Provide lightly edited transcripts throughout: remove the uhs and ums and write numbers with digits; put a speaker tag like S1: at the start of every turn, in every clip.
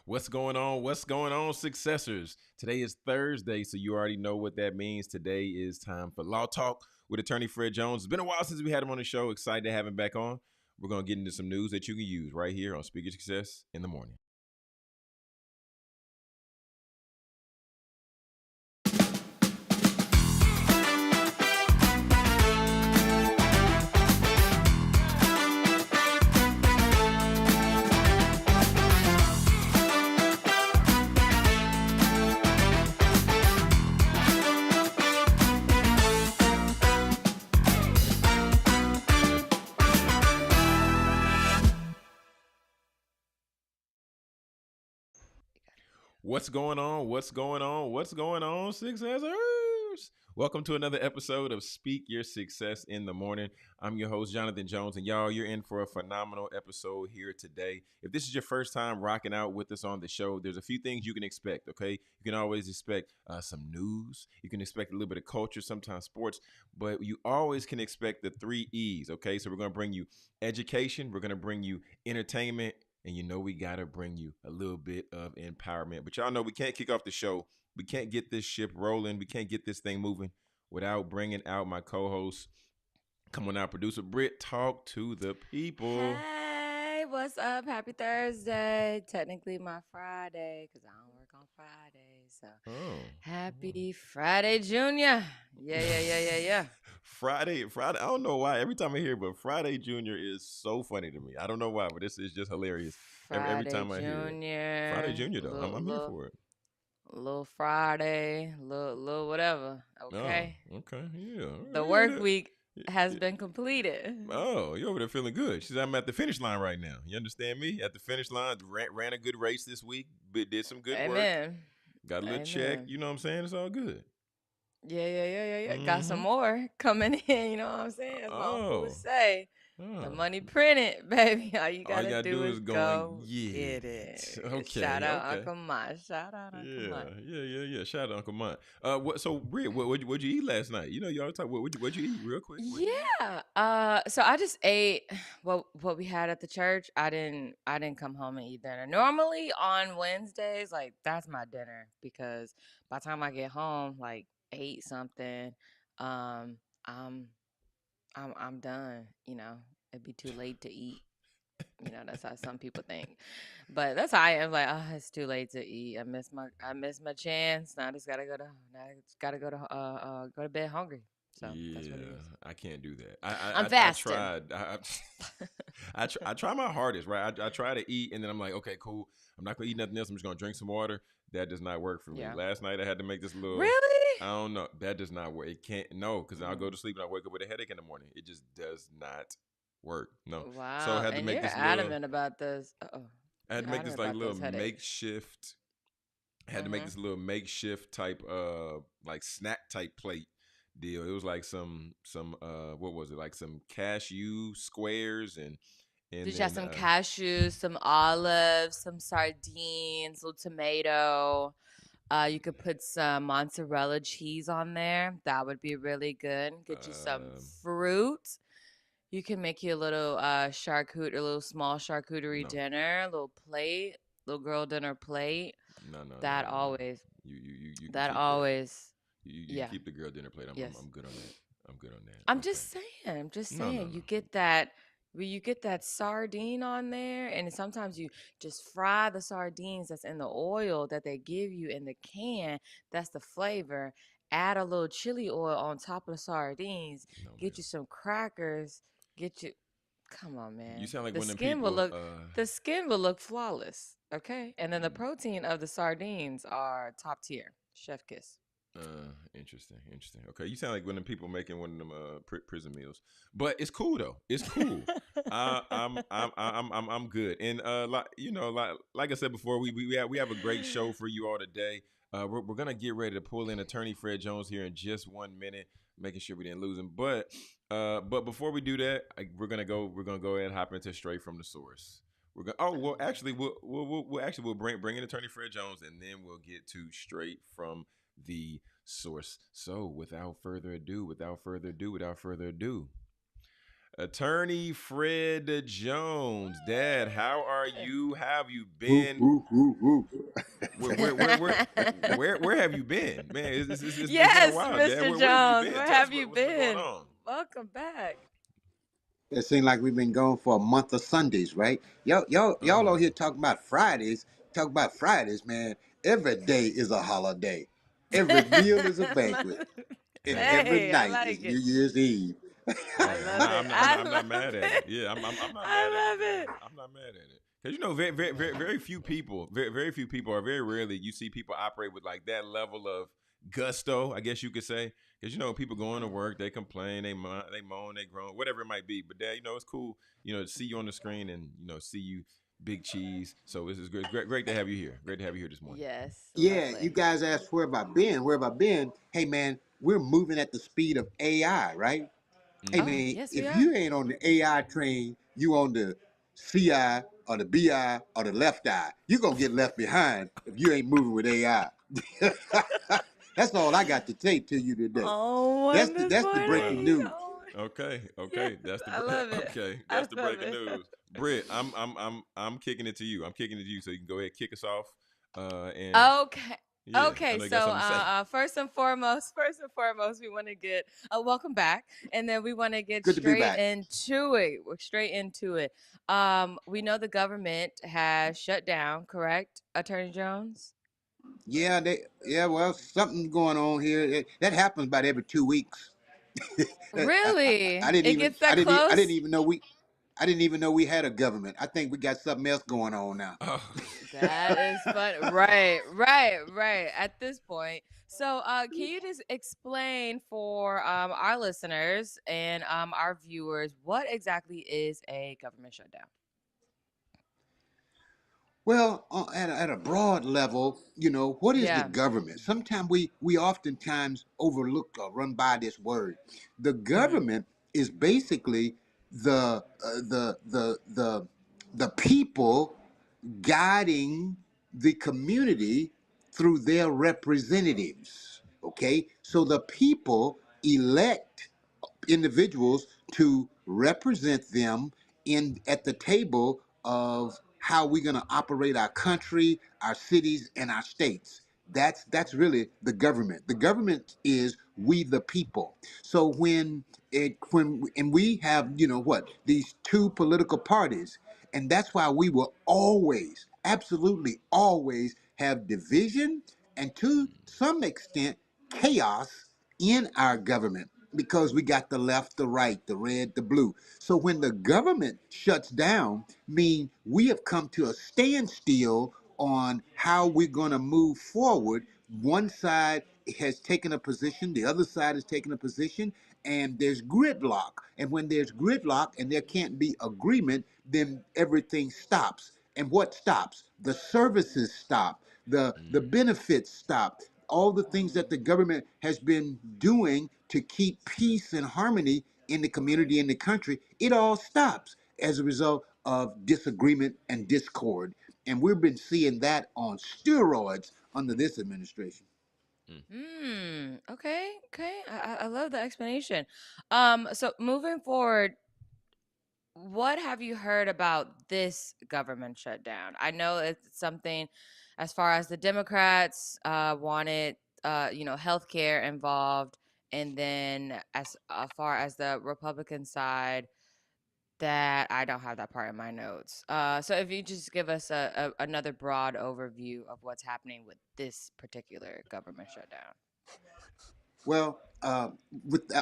S1: What's going on? What's going on, successors? Today is Thursday, so you already know what that means. Today is time for Law Talk with attorney Fred Jones. It's been a while since we had him on the show. Excited to have him back on. We're going to get into some news that you can use right here on Speak Your Success in the Morning. What's going on? What's going on? What's going on, successors? Welcome to another episode of Speak Your Success in the Morning. I'm your host, Jonathan Jones, and y'all, you're in for a phenomenal episode here today. If this is your first time rocking out with us on the show, there's a few things you can expect, okay? You can always expect some news. You can expect a little bit of culture, sometimes sports, but you always can expect the 3 E's, okay? So we're going to bring you education, we're going to bring you entertainment, and you know we got to bring you a little bit of empowerment. But y'all know we can't kick off the show. We can't get this ship rolling. We can't get this thing moving without bringing out my co-host. Come on out, producer Britt. Talk to the people.
S2: Hey, what's up? Happy Thursday. Technically my Friday because I don't work on Friday. So happy Friday, Junior. Yeah.
S1: Friday. I don't know why. Every time I hear it, but Friday Junior is so funny to me. I don't know why, but this is just hilarious. Every time I hear it. Friday Junior, though. I'm here for it.
S2: Little Friday, little whatever. Okay.
S1: Oh, okay. Yeah.
S2: The work week has been completed.
S1: Oh, you're over there feeling good. She's I'm at the finish line right now. You understand me? At the finish line, ran a good race this week, did some good
S2: Amen.
S1: work. Got a little check. You know what I'm saying? It's all good.
S2: Yeah. Mm-hmm. Got some more coming in. You know what I'm saying? That's what I'm supposed to say. The money printed, baby. All you gotta do is go get it.
S1: Okay.
S2: Shout out Uncle Mont. Shout out Uncle Mont.
S1: Yeah. Shout out Uncle Mont. So Britt, what'd you eat last night? You know, y'all talk. What'd you eat real quick?
S2: Yeah. So I just ate what we had at the church. I didn't come home and eat dinner. Normally on Wednesdays, like that's my dinner because by the time I get home, like 8 something, I'm I'm done, you know. It'd be too late to eat. You know, that's how some people think. But that's how I am. Like, oh, it's too late to eat. I missed my chance. Now I just gotta go to bed hungry. So that's what it is.
S1: I can't do that.
S2: I'm fasting.
S1: I try my hardest, right? I try to eat, and then I'm like, okay, cool. I'm not gonna eat nothing else. I'm just gonna drink some water. That does not work for me.
S2: Yeah.
S1: Last night I had to make this little.
S2: Really?
S1: I don't know. That does not work. It can't. No, because I'll go to sleep and I wake up with a headache in the morning. It just does not work. No.
S2: Wow.
S1: So I had to
S2: and
S1: make
S2: you're
S1: this
S2: adamant about this.
S1: I had to make this like little makeshift. I had to make this little makeshift type like snack type plate deal. It was like some what was it, like some cashew squares and
S2: did you have some cashews, some olives, some sardines, little tomato? You could put some mozzarella cheese on there. That would be really good. Get you some fruit. You can make you a little a little small charcuterie dinner, a little plate, little girl dinner plate.
S1: No.
S2: That always.
S1: You
S2: that always.
S1: You keep the girl dinner plate. I'm good on that. I'm good on that.
S2: I'm just saying. No. You get that. You get that sardine on there, and sometimes you just fry the sardines that's in the oil that they give you in the can. That's the flavor. Add a little chili oil on top of the sardines. Get you some crackers. Come on, man.
S1: You sound like
S2: the
S1: one of
S2: skin
S1: them
S2: will
S1: people.
S2: the skin will look flawless. Okay, and then the protein of the sardines are top tier. Chef kiss.
S1: Interesting. Okay, you sound like one of them people making one of them prison meals, but it's cool though. It's cool. I'm good. And like I said before, we have a great show for you all today. We're gonna get ready to pull in attorney Fred Jones here in just 1 minute, making sure we didn't lose him. But before we do that, we're gonna go ahead and hop into straight from the source. We're going. Oh well, actually, we'll bring in attorney Fred Jones, and then we'll get to straight from the source. So without further ado, Attorney Fred Jones. Dad, how are you? How have you
S3: Woo,
S1: been?
S3: woo, woo, woo.
S1: Where have you been, man? It's been a
S2: Yes,
S1: while, Dad.
S2: Mr.
S1: Where have you
S2: Jones,
S1: been?
S2: where
S1: Tell us
S2: have you
S1: what's been going
S2: been?
S1: on.
S2: Welcome back.
S3: It seems like we've been going for a month of Sundays, right? Y'all out
S1: Oh,
S3: here talking about Fridays. Talk about Fridays, man. Every day is a holiday. Every meal is a
S2: I
S3: banquet,
S2: love it.
S3: and
S1: hey,
S3: every
S2: Hey, I
S3: night is
S2: like
S3: New
S2: it.
S3: Year's Eve.
S2: I
S1: hey.
S2: love it. I
S1: I'm not
S2: love
S1: mad at it.
S2: it.
S1: Yeah, I'm not mad at it,
S2: I love
S1: man.
S2: it.
S1: I'm not mad at it. Because very few people, very few people, or very rarely you see people operate with like that level of gusto, I guess you could say. Because people going to work, they complain, they moan, they groan, whatever it might be. But Dad, it's cool, to see you on the screen and see you, Big Cheese. So this is great to have you here. Great to have you here this morning.
S2: Yes,
S3: Yeah, you
S2: lovely.
S3: guys asked where have I been? Where have I been? Hey, man, we're moving at the speed of AI, right? Hey,
S1: Mm-hmm.
S2: Oh,
S3: man,
S2: yes, we
S3: if
S2: are.
S3: you ain't on the AI train, you on the CI or the BI or the left eye. You're going to get left behind if you ain't moving with AI. That's all I got to say to you today.
S2: Oh, one this
S3: That's the breaking
S1: Wow.
S2: morning.
S3: news.
S2: Oh,
S1: Okay.
S2: yes,
S1: That's the
S2: I love it.
S1: okay.
S2: I
S1: That's the
S2: love
S1: breaking
S2: it.
S1: news. Britt, I'm kicking it to you. I'm kicking it to you, so you can go ahead kick us off. And
S2: Okay.
S1: yeah, I
S2: Okay,
S1: know you got
S2: so
S1: something to say.
S2: first and foremost, we want to get welcome back, and then we want to get
S3: Good to be
S2: straight
S3: back.
S2: into it. We're straight into it. We know the government has shut down, correct, Attorney Jones?
S3: Well, something's going on here. That happens about every 2 weeks. I
S2: Really?
S3: didn't
S2: It
S3: even
S2: gets that close?
S3: I didn't even know we had a government. I think we got something else going on now.
S1: Oh.
S2: That is fun. Right. At this point. So, can you just explain for our listeners and our viewers what exactly is a government shutdown?
S3: Well, at a broad level, what is the
S2: Yeah.
S3: government? Sometimes we oftentimes overlook or run by this word. The
S2: Hmm.
S3: government is basically the people guiding the community through their representatives. Okay, so the people elect individuals to represent them in at the table of how we're going to operate our country, our cities, and our states. That's really the government. The government is we the people. So when we have what these two political parties, and that's why we will always, absolutely always have division and to some extent chaos in our government because we got the left, the right, the red, the blue. So when the government shuts down, mean we have come to a standstill on how we're going to move forward. One side has taken a position, the other side has taken a position, and there's gridlock. And when there's gridlock and there can't be agreement, then everything stops. And what stops? The services stop, the
S1: Mm,
S3: benefits stop, all the things that the government has been doing to keep peace and harmony in the community, in the country, it all stops as a result of disagreement and discord. And we've been seeing that on steroids under this administration.
S1: mm,
S2: Okay. Okay. I love the explanation. So moving forward, what have you heard about this government shutdown? I know it's something as far as the Democrats wanted, healthcare involved, and then as far as the Republican side, that I don't have that part in my notes. So if you just give us another broad overview of what's happening with this particular government shutdown.
S3: Well,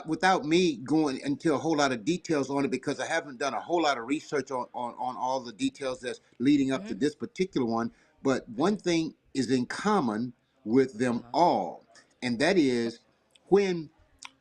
S3: without me going into a whole lot of details on it, because I haven't done a whole lot of research on all the details that's leading up to
S2: Mm-hmm.
S3: this particular one, but one
S2: Mm-hmm.
S3: thing is in common with them
S2: Uh-huh.
S3: all, and that is when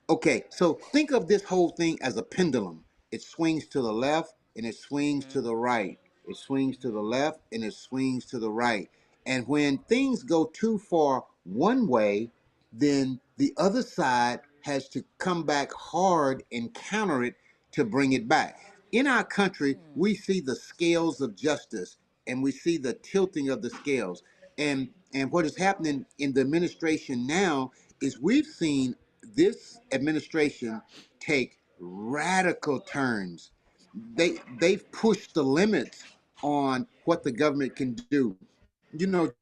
S3: okay, so think of this whole thing as a pendulum. It swings to the left and it swings
S2: Mm-hmm.
S3: to the right. It swings to the
S2: Mm-hmm.
S3: left and it swings to the right. And when things go too far one way, then the other side has to come back hard and counter it to bring it back. In our country,
S2: Mm.
S3: we see the scales of justice and we see the tilting of the scales. And what is happening in the administration now is we've seen this administration take radical turns they've pushed the limits on what the government can do.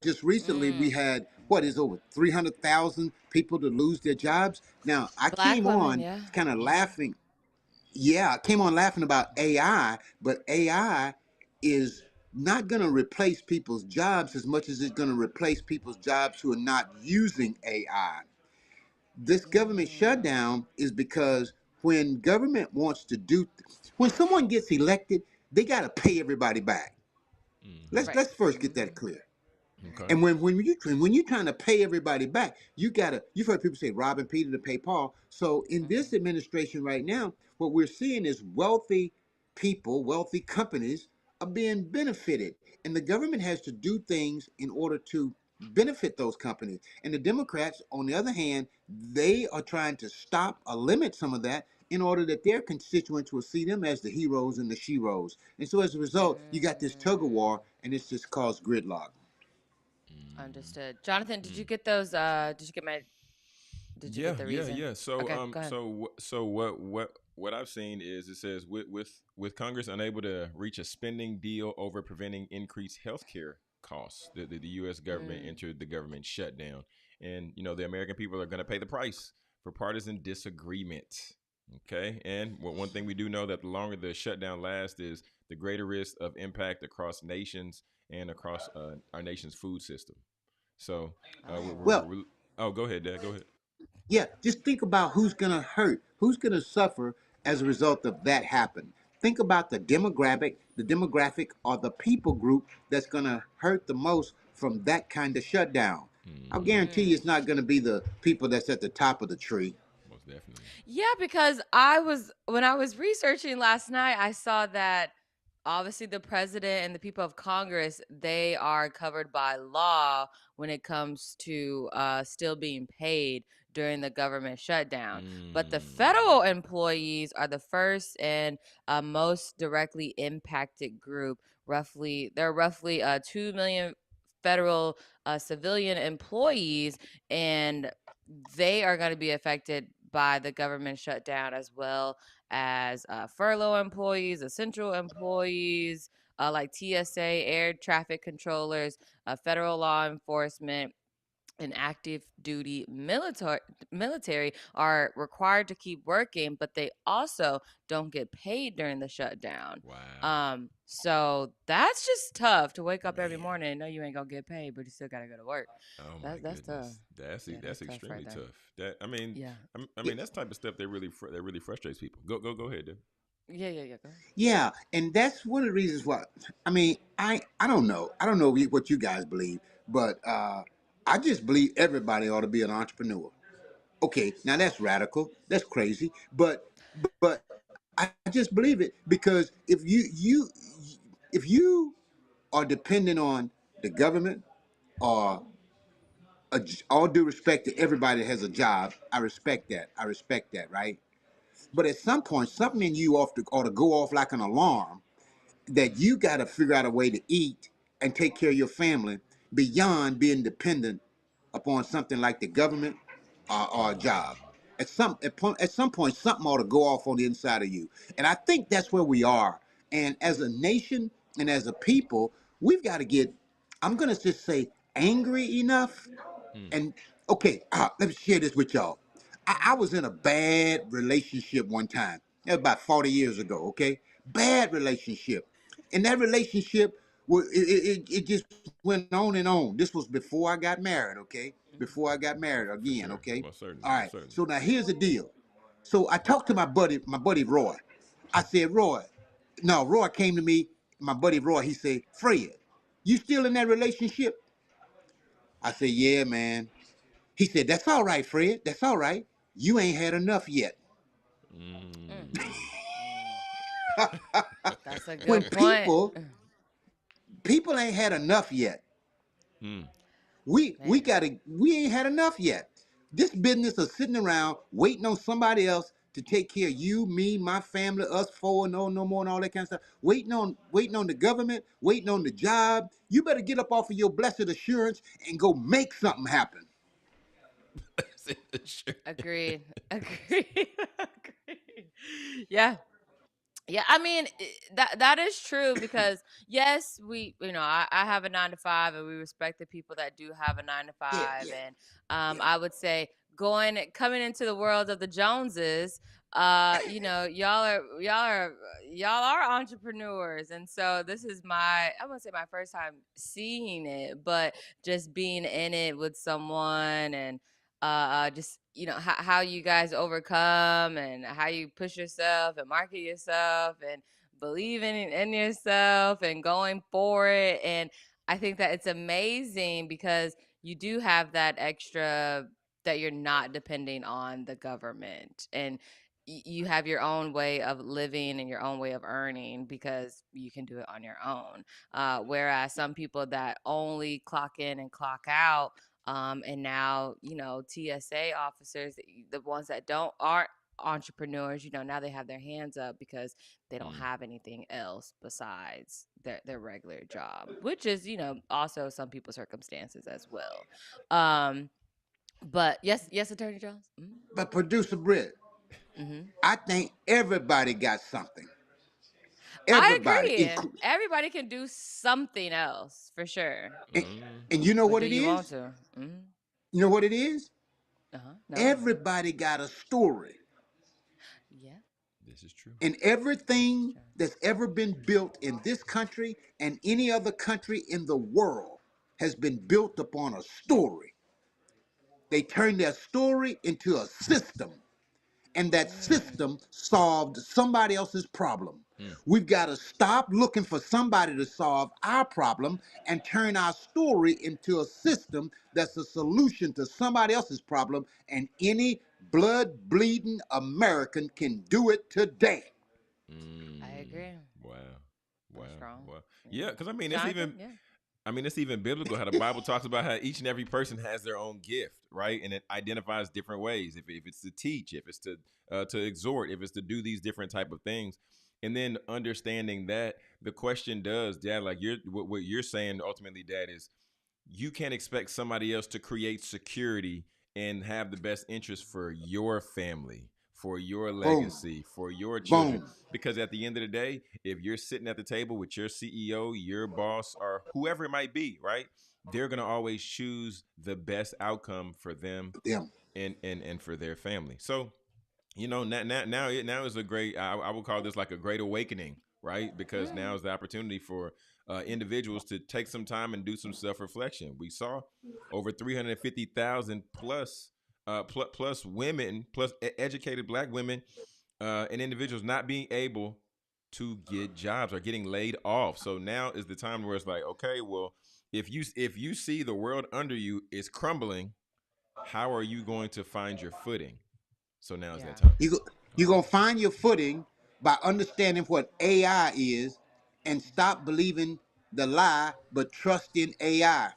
S3: Just recently we
S2: Mm.
S3: had what is over 300,000 people to lose their jobs. Now I
S2: Black
S3: came
S2: women,
S3: on
S2: yeah.
S3: kind of
S2: Mm-hmm.
S3: laughing. Yeah, I came on laughing about AI, but AI is not going to replace people's jobs as much as it's going to replace people's jobs who are not using AI. This government
S2: Mm.
S3: shutdown is because when government wants to do, when someone gets elected, they got to pay everybody back. Let's
S1: Mm-hmm.
S2: Right.
S3: let's first get
S2: Mm-hmm.
S3: that clear.
S1: Okay.
S3: And when you're trying to pay everybody back, you've heard people say robbing Peter to pay Paul. So in
S2: Mm-hmm.
S3: this administration right now, what we're seeing is wealthy people, wealthy companies are being benefited, and the government has to do things in order to benefit those companies. And the Democrats, on the other hand, they are trying to stop or limit some of that in order that their constituents will see them as the heroes and the sheroes. And so as a result, you got this tug of
S2: Mm.
S3: war, and it's just caused gridlock.
S2: Understood. Jonathan, did you
S1: Mm.
S2: get those? Did you get
S1: Yeah,
S2: the
S1: yeah,
S2: reason?
S1: yeah. So,
S2: Okay, go ahead.
S1: what I've seen is it says with Congress unable to reach a spending deal over preventing increased healthcare costs, the U.S. government
S2: Mm.
S1: entered the government shutdown, and the American people are going to pay the price for partisan disagreement. Okay, and one thing we do know that the longer the shutdown lasts is the greater risk of impact across nations and across our nation's food system. So,
S2: Oh.
S3: Well,
S1: oh, go ahead, Dad. Go ahead.
S3: yeah, just think about who's going to hurt, who's going to suffer as a result of that happen. Think about the demographic or the people group that's going to hurt the most from that kind of shutdown. I'll
S1: Mm-hmm.
S3: guarantee you
S2: Mm.
S3: it's not going to be the people that's at the top of the tree.
S1: Most definitely.
S2: Yeah, because when I was researching last night, I saw that obviously the president and the people of Congress, they are covered by law when it comes to still being paid during the government shutdown. But the
S1: Mm.
S2: federal employees are the first and most directly impacted group. There are roughly 2 million federal civilian employees, and they are going to be affected by the government shutdown, as well as furlough employees, essential employees, like TSA, air traffic controllers, federal law enforcement, and active duty military are required to keep working, but they also don't get paid during the shutdown.
S1: Wow.
S2: So that's just tough to wake up every
S1: Man.
S2: morning and know you ain't gonna get paid, but you still gotta go to work.
S1: Oh my
S2: That's tough.
S1: goodness. That's
S2: Yeah,
S1: that's
S2: that's tough right
S1: extremely
S2: there.
S1: tough. That I mean,
S2: Yeah.
S1: I
S3: Yeah,
S1: mean that's type of stuff that really frustrates people. Go ahead, dude.
S2: Yeah. Go ahead.
S3: yeah, and that's one of the reasons why. I mean, I don't know. I don't know what you guys believe, but I just believe everybody ought to be an entrepreneur. Okay, now that's radical. That's crazy, but I just believe it because if you are dependent on the government or all due respect to everybody that has a job, I respect that. I respect that, right? But at some point, something in you ought to go off like an alarm that you got to figure out a way to eat and take care of your family beyond being dependent upon something like the government or a job.
S1: Mm.
S3: At some point, something ought to go off on the inside of you, and I think that's where we are. And as a nation and as a people, we've got to get. I'm gonna just say angry enough.
S1: Mm.
S3: And okay, let me share this with y'all. I
S2: Mm-hmm.
S3: was in a bad relationship one time. That was about 40 years ago. Okay, bad relationship, and that relationship it just went on and on. This was before I got married. Okay, before I got married
S1: For
S3: again.
S1: sure.
S3: Okay,
S1: Most certainly.
S3: all right.
S1: Most certainly.
S3: So now here's the deal. So I talked to my buddy Roy. I said, Roy. No, Roy came to me. My buddy Roy. He said, Fred, you still in that relationship? I said, yeah, man. He said, that's all right, Fred. That's all right. You ain't had enough yet.
S2: Mm.
S1: Mm.
S2: Mm. That's a
S3: When
S2: good point.
S3: people ain't had enough yet.
S1: Mm.
S3: We
S2: Man.
S3: gotta we ain't had enough yet. This business of sitting around waiting on somebody else to take care of you, me, my family, us four, no more, and all that kind of stuff. Waiting on the government, waiting on the job. You better get up off of your blessed assurance and go make something happen.
S1: Sure.
S2: Agreed. Agreed. Agreed. Yeah. Yeah, I mean that is true because yes, I have a 9 to 5, and we respect the people that do have a nine to
S3: Yeah,
S2: five,
S3: yeah,
S2: and
S3: yeah.
S2: I would say coming into the world of the Joneses, y'all are entrepreneurs, and so this is I wouldn't say my first time seeing it, but just being in it with someone and just how you guys overcome and how you push yourself and market yourself and believe in yourself and going for it. And I think that it's amazing because you do have that extra, that you're not depending on the government, and you have your own way of living and your own way of earning because you can do it on your own, whereas some people that only clock in and clock out, and now, TSA officers, the ones that don't aren't entrepreneurs, now they have their hands up because they don't
S1: Mm.
S2: have anything else besides their regular job, which is, also some people's circumstances as well. But yes, Attorney Jones.
S3: But producer Britt,
S2: Mm-hmm.
S3: I think everybody got something.
S2: I
S3: Everybody,
S2: agree. Everybody can do something else for sure,
S3: and,
S1: Mm.
S3: and you know
S2: but
S3: what
S2: do
S3: it
S2: you want
S3: is?
S2: to? Mm-hmm.
S3: You know what it is?
S2: No.
S3: Everybody got a story.
S2: Yeah,
S1: This is true.
S3: And
S2: this is
S3: everything
S2: true.
S3: that's ever been built in this country and any other country in the world has been built upon a story. They turned their story into a system, and that
S2: Mm.
S3: system solved somebody else's problem.
S1: Mm.
S3: We've got to stop looking for somebody to solve our problem and turn our story into a system that's a solution to somebody else's problem. And any blood bleeding American can do it today.
S2: I
S1: Mm.
S2: agree.
S1: Wow. Wow.
S2: That's strong.
S1: Wow.
S2: Yeah.
S1: Yeah, because I mean,
S2: Jonathan, yeah.
S1: it's even biblical how the Bible talks about how each and every person has their own gift, right? And it identifies different ways. If it's to teach, if it's to exhort, if it's to do these different type of things, and then understanding that the question does, Dad, like what you're saying ultimately, Dad, is you can't expect somebody else to create security and have the best interest for your family, for your
S3: Boom,
S1: legacy, for your children.
S3: boom.
S1: Because at the end of the day, if you're sitting at the table with your CEO, your boss, or whoever it might be, right? They're gonna always choose the best outcome for them
S3: Them.
S1: and for their family. So now is a great, I would call this like a great awakening, right? Because now
S2: Mm.
S1: is the opportunity for individuals to take some time and do some self-reflection. We saw over 350,000 plus women, plus educated black women, and individuals not being able to get jobs or getting laid off. So now is the time where it's like, okay, well, if you see the world under you is crumbling, how are you going to find your footing? So now is that
S2: Yeah.
S1: time.
S3: You go, you're going to find your footing by understanding what AI is and stop believing the lie, but trust in AI.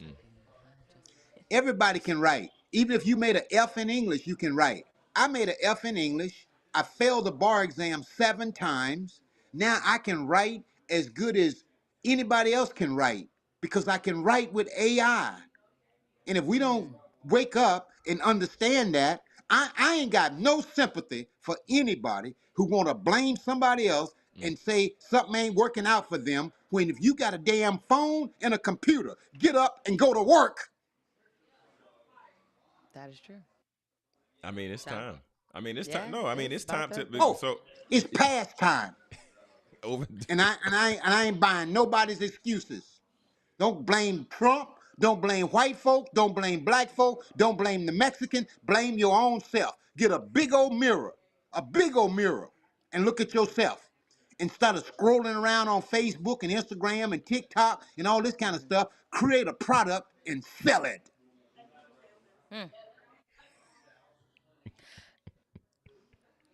S1: Mm.
S2: Stop being just.
S3: Everybody can write. Even if you made an F in English, you can write. I made an F in English. I failed the bar exam 7 times. Now I can write as good as anybody else can write because I can write with AI. And if we don't
S2: Mm.
S3: wake up and understand that, I ain't got no sympathy for anybody who want to blame somebody else
S1: Mm.
S3: and say something ain't working out for them when if you got a damn phone and a computer, get up and go to work.
S2: That is true.
S1: I mean, it's
S2: Jonathan.
S1: time. I mean, it's time.
S2: Yeah,
S1: No, I mean,
S2: it's
S1: it's
S2: about
S1: time to.
S2: that.
S3: Oh,
S1: So,
S3: it's past time.
S1: over.
S3: And I ain't buying nobody's excuses. Don't blame Trump. Don't blame white folk. Don't blame black folk. Don't blame the Mexican. Blame your own self. Get a big old mirror, and look at yourself. Instead of scrolling around on Facebook and Instagram and TikTok and all this kind of
S2: Mm-hmm.
S3: stuff, create a product and sell it.
S2: Mm.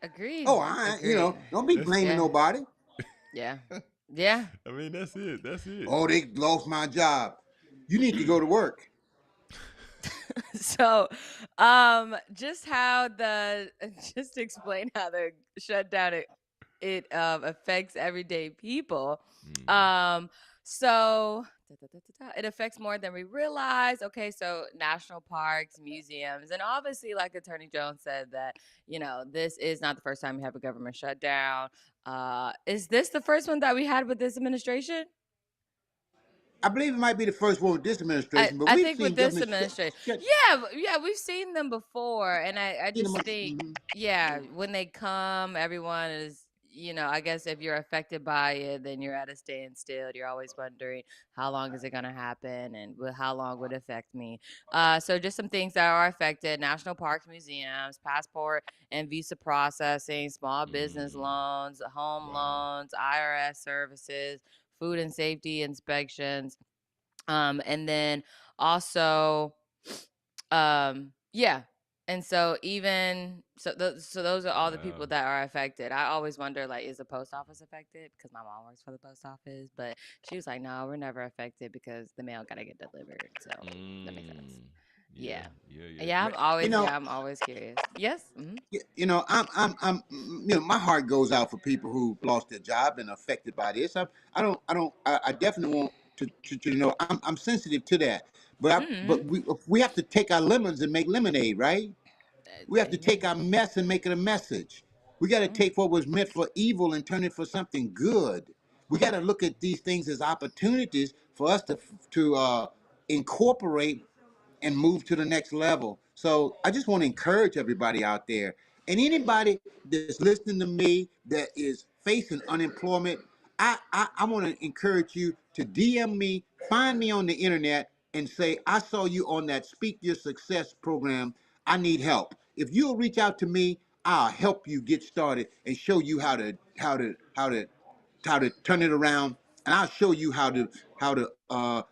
S2: Agreed.
S3: Oh,
S2: Agreed.
S3: don't be
S1: That's.
S3: blaming
S2: Yeah.
S3: nobody.
S2: Yeah. Yeah.
S1: I mean, that's it. That's it.
S3: Oh, they lost my job. You need to go to work.
S2: So, just how the just to explain how the shutdown it affects everyday people.
S1: Mm.
S2: Um, so It affects more than we realize. Okay, so national parks, museums, and obviously, like Attorney Jones said, that this is not the first time we have a government shutdown. Is this the first one that we had with this administration?
S3: I believe it might be the first one with this
S2: I,
S3: administration, but
S2: I
S3: we've
S2: think with
S3: seen
S2: this
S3: government
S2: administration,
S3: shut.
S2: yeah, we've seen them before, and I
S3: You know,
S2: just think, yeah, when they come, everyone is, I guess if you're affected by it, then you're at a standstill. You're always wondering how long is it going to happen, and how long would it affect me. So just some things that are affected: national parks, museums, passport and visa processing, small business
S1: Mm,
S2: loans, home
S1: wow.
S2: loans, IRS services, food and safety inspections, and then also, yeah. And so even so those are all the
S1: Wow.
S2: people that are affected. I always wonder, like, is the post office affected? Because my mom works for the post office, but she was like, no, we're never affected because the mail gotta get delivered. So that makes sense.
S1: Mm, yeah,
S2: Yeah.
S1: yeah, yeah.
S2: Yeah,
S1: Man,
S2: I'm
S3: you
S2: always
S3: know,
S2: yeah, I'm always curious. Yes.
S3: my heart goes out for people who lost their job and are affected by this. I definitely want to. I'm sensitive to that.
S2: Mm-hmm.
S3: But we have to take our lemons and make lemonade, right? We have to take
S2: Amen.
S3: our mess and make it a message. We got to
S2: Mm,
S3: take what was meant for evil and turn it for something good. We got to look at these things as opportunities for us to incorporate and move to the next level. So I just want to encourage everybody out there, and anybody that's listening to me that is facing unemployment, I want to encourage you to DM me, find me on the internet, and say, I saw you on that Speak Your Success program. I need help. If you'll reach out to me, I'll help you get started and show you how to turn it around, and I'll show you how to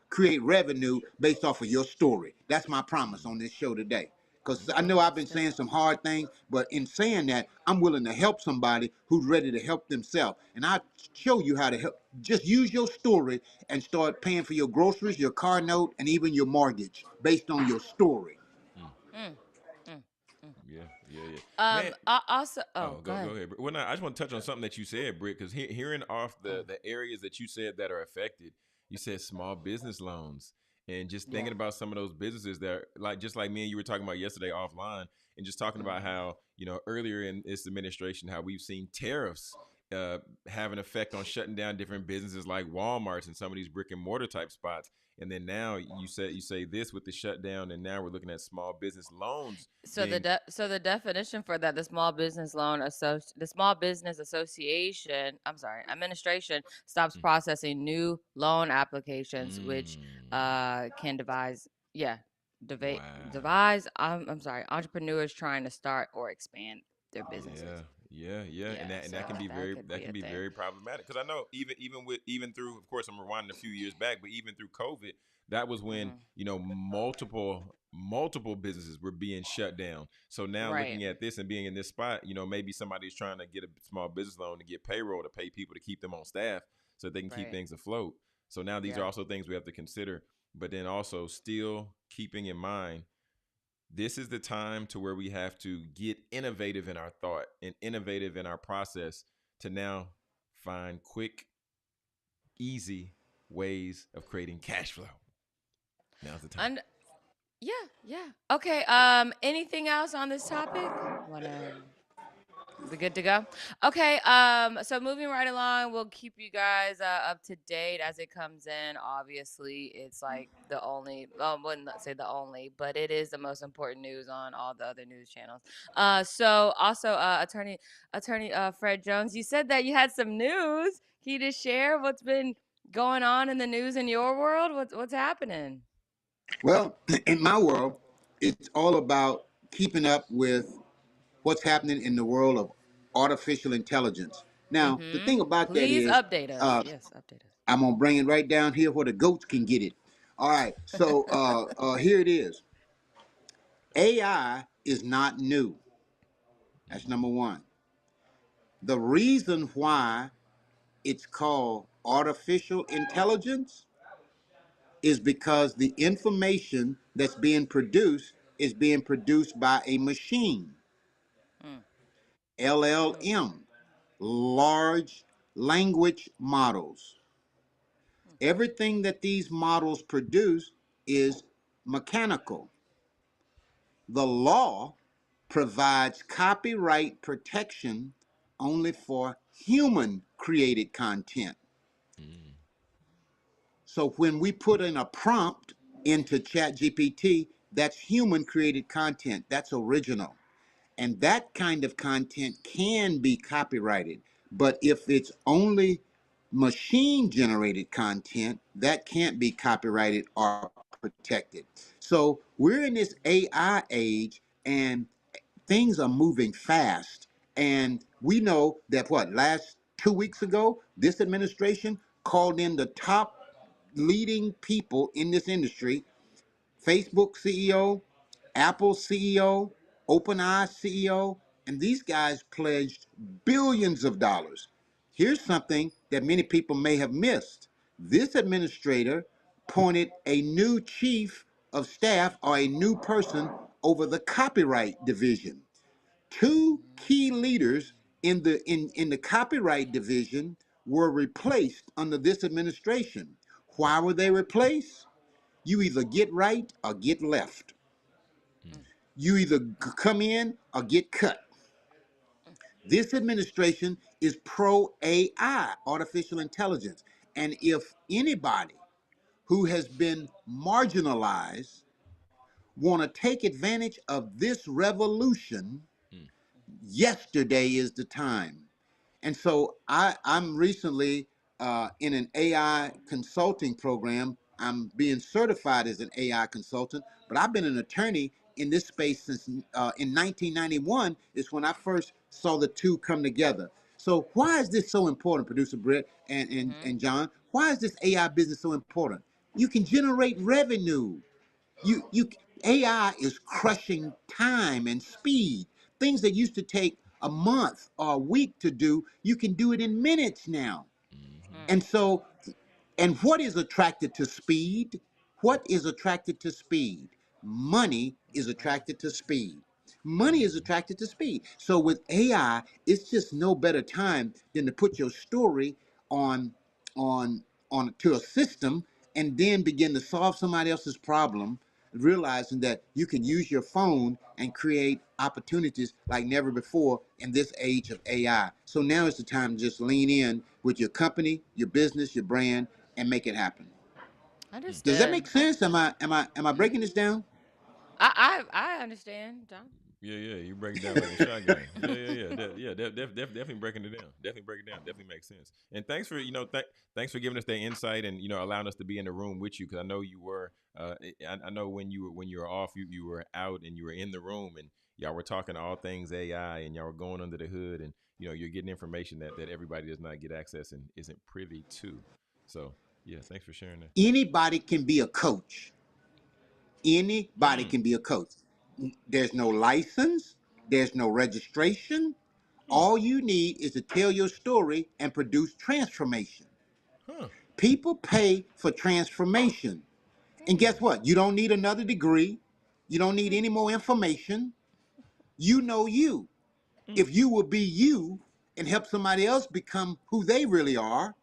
S3: create revenue based off of your story. That's my promise on this show today. Because I
S1: okay.
S3: know I've
S2: that's
S3: been
S2: good.
S3: saying some hard things, but in saying that, I'm willing to help somebody who's ready to help themselves. And I'll show you how to help. Just use your story and start paying for your groceries, your car note, and even your mortgage based on your story.
S1: Mm,
S2: Mm, mm, mm.
S1: yeah, yeah, yeah. Man,
S2: Also,
S1: oh,
S2: oh, go
S1: go
S2: ahead.
S1: ahead. Britt. Well, no, I just want to touch on something that you said, Britt, because hearing off
S2: Oh,
S1: the areas that you said that are affected, you said small business loans, and just
S2: yeah.
S1: thinking about some of those businesses that are like just like me and you were talking about yesterday offline, and just talking about
S2: Mm-hmm.
S1: how earlier in this administration how we've seen tariffs have an effect on shutting down different businesses like Walmart's and some of these brick and mortar type spots. And then now you say this with the shutdown, and now we're looking at small business loans
S2: So
S1: being.
S2: so the definition for that, the Small Business Association, I'm sorry, administration stops
S1: Mm,
S2: processing new loan applications, which
S1: mm,
S2: can devise, yeah,
S1: wow.
S2: devise. I'm sorry, entrepreneurs trying to start or expand their
S1: Yeah,
S2: businesses.
S1: yeah,
S2: Yeah,
S1: and
S2: so
S1: that can be
S2: that
S1: very
S2: could be a thing.
S1: problematic because I know even through, of course I'm rewinding a few years back, but even through COVID, that was when
S2: Hmm.
S1: multiple businesses were being shut down. So now
S2: Right,
S1: looking at this and being in this spot, maybe somebody's trying to get a small business loan to get payroll to pay people to keep them on staff so they can keep
S2: right.
S1: things afloat. So now these are
S2: Yep.
S1: also things we have to consider, but then also still keeping in mind this is the time to where we have to get innovative in our thought and innovative in our process to now find quick, easy ways of creating cash flow. Now's the time.
S2: And yeah, yeah. Okay. Anything else on this topic? Wanna We good to go? Okay. So moving right along, we'll keep you guys up to date as it comes in. Obviously, it's like the only, well, I wouldn't say the only, but it is the most important news on all the other news channels. So also, attorney Fred Jones, you said that you had some news. Can you just share what's been going on in the news in your world? What's happening?
S3: Well, in my world, it's all about keeping up with what's happening in the world of artificial intelligence. Now, the
S2: Mm-hmm.
S3: thing about that
S2: Please
S3: is,
S2: update us.
S3: uh,
S2: Yes, update
S3: I'm gonna bring it right down here where the goats can get it. All right,
S2: us.
S3: so here it is. AI is not new. That's
S1: Mm-hmm.
S3: number one. The reason why it's called artificial intelligence is because the information that's being produced is being produced by a machine.
S2: Mm, mm,
S3: LLM, large language models. Everything that these models produce is mechanical. The law provides copyright protection only for human created content.
S1: Mm.
S3: So when we put in a prompt into ChatGPT, that's human created content, that's original. And that kind of content can be copyrighted. But if it's only machine generated content, that can't be copyrighted or protected. So we're in this AI age, and things are moving fast. And we know that last 2 weeks ago, this administration called in the top leading people in this industry: Facebook CEO, Apple CEO, OpenAI CEO, and these guys pledged billions of dollars. Here's something that many people may have missed. This administrator appointed a new chief of staff, or a new person, over the copyright division. Two key leaders in the copyright division were replaced under this administration. Why were they replaced? You either get right or get left.
S1: Mm.
S3: You either come in or get cut. This administration is pro AI, artificial intelligence. And if anybody who has been marginalized want to take advantage of this revolution,
S1: Mm.
S3: yesterday is the time. And so I'm recently in an AI consulting program. I'm being certified as an AI consultant, but I've been an attorney in this space since in 1991 is when I first saw the two come together. So why is this so important, producer Britt and John? Why is this AI business so important? You can generate revenue. You AI is crushing time and speed. Things that used to take a month or a week to do, you can do it in minutes now.
S1: Mm-hmm.
S3: And so, and what is attracted to speed? What is attracted to speed? Money is
S2: Money.
S3: attracted to speed. Money is
S1: Mm-hmm.
S3: attracted to speed. So with AI, it's just no better time than to put your story on on to a system, and then begin to solve somebody else's problem, realizing that you can use your phone and create opportunities like never before in this age of AI. So now is the time to just lean in with your company, your business, your brand, and make it happen.
S1: Mm.
S3: Does that
S2: Understood.
S3: make sense? Am I breaking this down?
S2: I understand, John.
S1: Yeah, yeah, you break it down like a shot glass. Yeah, yeah, yeah, definitely breaking it down. Definitely breaking it down. Definitely makes sense. And thanks for thanks for giving us that insight and allowing us to be in the room with you, because I know you were. I know when you were off, you were out and you were in the room, and y'all were talking all things AI, and y'all were going under the hood, and you're getting information that everybody does not get access and isn't privy to. So yeah, thanks for sharing that.
S3: Anybody can be a coach. Anybody
S1: Mm.
S3: can be a coach. There's no license, there's no registration.
S1: Mm.
S3: All you need is to tell your story and produce transformation.
S1: Huh.
S3: People pay for transformation. And guess
S1: Mm.
S3: what? You don't need another degree. You don't need any more information. You know you.
S1: Mm.
S3: If you will be you and help somebody else become who they really are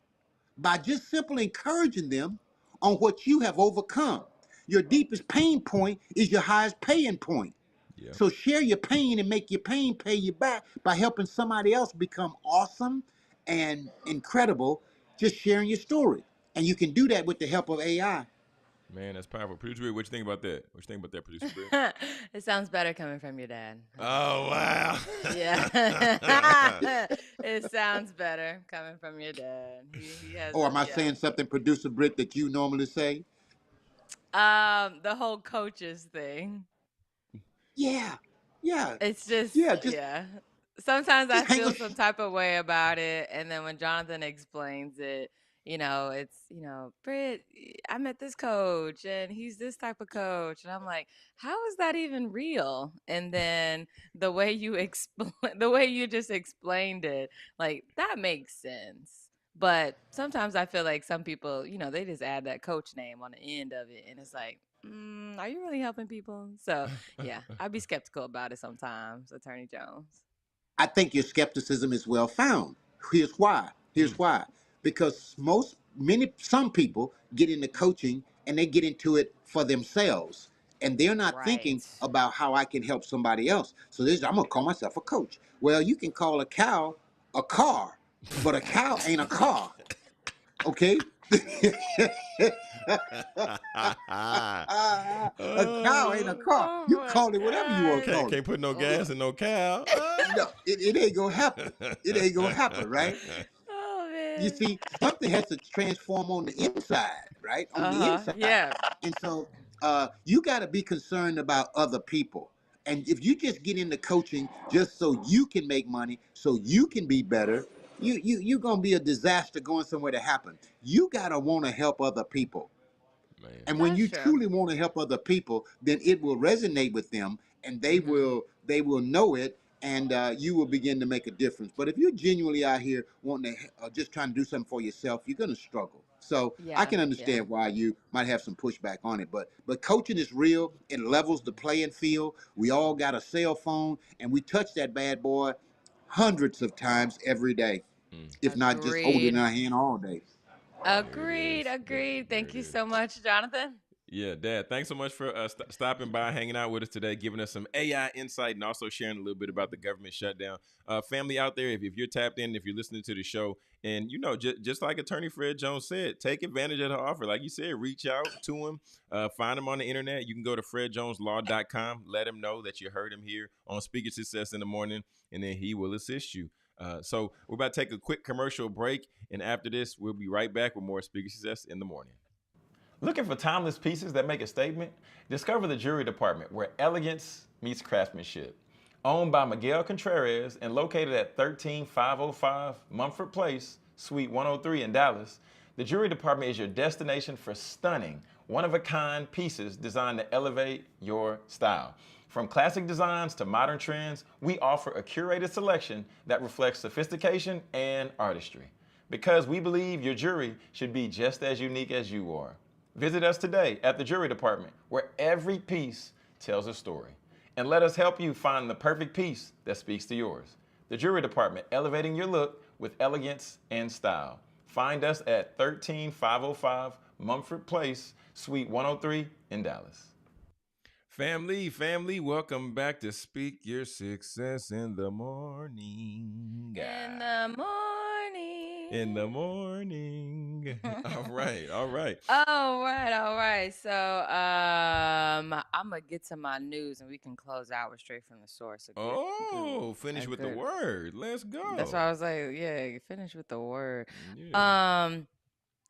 S3: by just simply encouraging them on what you have overcome. Your deepest pain point is your highest paying point.
S1: Yep.
S3: So share your pain and make your pain pay you back by helping somebody else become awesome and incredible, just sharing your story. And you can do that with the help of AI.
S1: Man, that's powerful. Producer Britt, what you think about that? What you think about that, Producer Britt?
S2: It sounds better coming from your dad.
S1: Oh wow.
S2: Yeah. It sounds better coming from your dad. He has
S3: Or
S2: a
S3: am I
S2: yeah.
S3: saying something, producer Britt, that you normally say?
S2: The whole coaches thing.
S3: Yeah, yeah,
S2: It's just
S3: yeah.
S2: yeah. Sometimes I
S3: Just hang a.
S2: feel some type of way about it, and then when Jonathan explains it, it's Britt, I met this coach, and he's this type of coach, and I'm like, how is that even real? And then the way you explain, the way you just explained it, like that makes sense. But sometimes I feel like some people, they just add that coach name on the end of it, and it's like, are you really helping people? So yeah, I'd be skeptical about it sometimes, Attorney Jones.
S3: I think your skepticism is well found. Here's why.
S1: Mm.
S3: Here's why. because some people get into coaching and they get into it for themselves, and they're not
S2: Right.
S3: thinking about how I can help somebody else. So I'm gonna call myself a coach. Well, you can call a cow a car, but a cow ain't a car. Okay. A cow ain't a car.
S2: Oh
S3: You
S2: my
S3: call it whatever you want to
S2: gosh.
S3: call
S1: Can't
S3: it.
S1: put no
S2: Oh,
S1: gas in no cow.
S3: No, it ain't gonna happen. It ain't gonna happen, right?
S2: oh
S3: You
S2: man.
S3: see, something has to transform on the inside, right? On the
S2: Uh-huh.
S3: inside.
S2: Yeah.
S3: And so you got to be concerned about other people. And if you just get into coaching just so you can make money, so you can be better, you're gonna be a disaster going somewhere to happen. You gotta want to help other people.
S1: Man.
S3: And when
S2: That's
S3: you
S2: true.
S3: truly want to help other people, then it will resonate with them, and
S2: Mm-hmm.
S3: they will know it, and you will begin to make a difference. But if you're genuinely out here wanting to just trying to do something for yourself, you're gonna struggle. So I
S2: Yeah.
S3: can
S2: Yeah.
S3: understand why you might have some pushback on it. But coaching is real. It levels the playing field. We all got a cell phone, and we touch that bad boy hundreds of times every day,
S1: Mm.
S3: if not just hold it in
S2: Agreed.
S3: our hand all day.
S1: There it
S2: Agreed.
S1: is.
S2: Agreed.
S1: There
S2: Thank
S1: it
S2: you
S1: is.
S2: so much, Jonathan.
S1: Yeah, Dad, thanks so much for stopping by, hanging out with us today, giving us some AI insight, and also sharing a little bit about the government shutdown. Family out there, if you're tapped in, if you're listening to the show, and just like Attorney Fred Jones said, take advantage of the offer. Like you said, reach out to him, find him on the internet. You can go to fredjoneslaw.com, let him know that you heard him here on Speaker Success in the Morning, and then he will assist you. So we're about to take a quick commercial break, and after this, we'll be right back with more Speaker Success in the Morning. Looking for timeless pieces that make a statement? Discover the Jewelry Department, where elegance meets craftsmanship. Owned by Miguel Contreras and located at 13505 Mumford Place, Suite 103 in Dallas, the Jewelry Department is your destination for stunning, one-of-a-kind pieces designed to elevate your style. From classic designs to modern trends, we offer a curated selection that reflects sophistication and artistry. Because we believe your jewelry should be just as unique as you are. Visit us today at the Jewelry Department, where every piece tells a story. And let us help you find the perfect piece that speaks to yours. The Jewelry Department, elevating your look with elegance and style. Find us at 13505 Mumford Place, Suite 103 in Dallas. Family, welcome back to Speak Your Success in the Morning.
S2: In the morning.
S1: In the morning. All right.
S2: All right, all right. So I'm gonna get to my news and we can close out with straight from the source.
S1: Finish with the word. Let's go.
S2: That's why I was like, yeah, finish with the word.
S1: Yeah.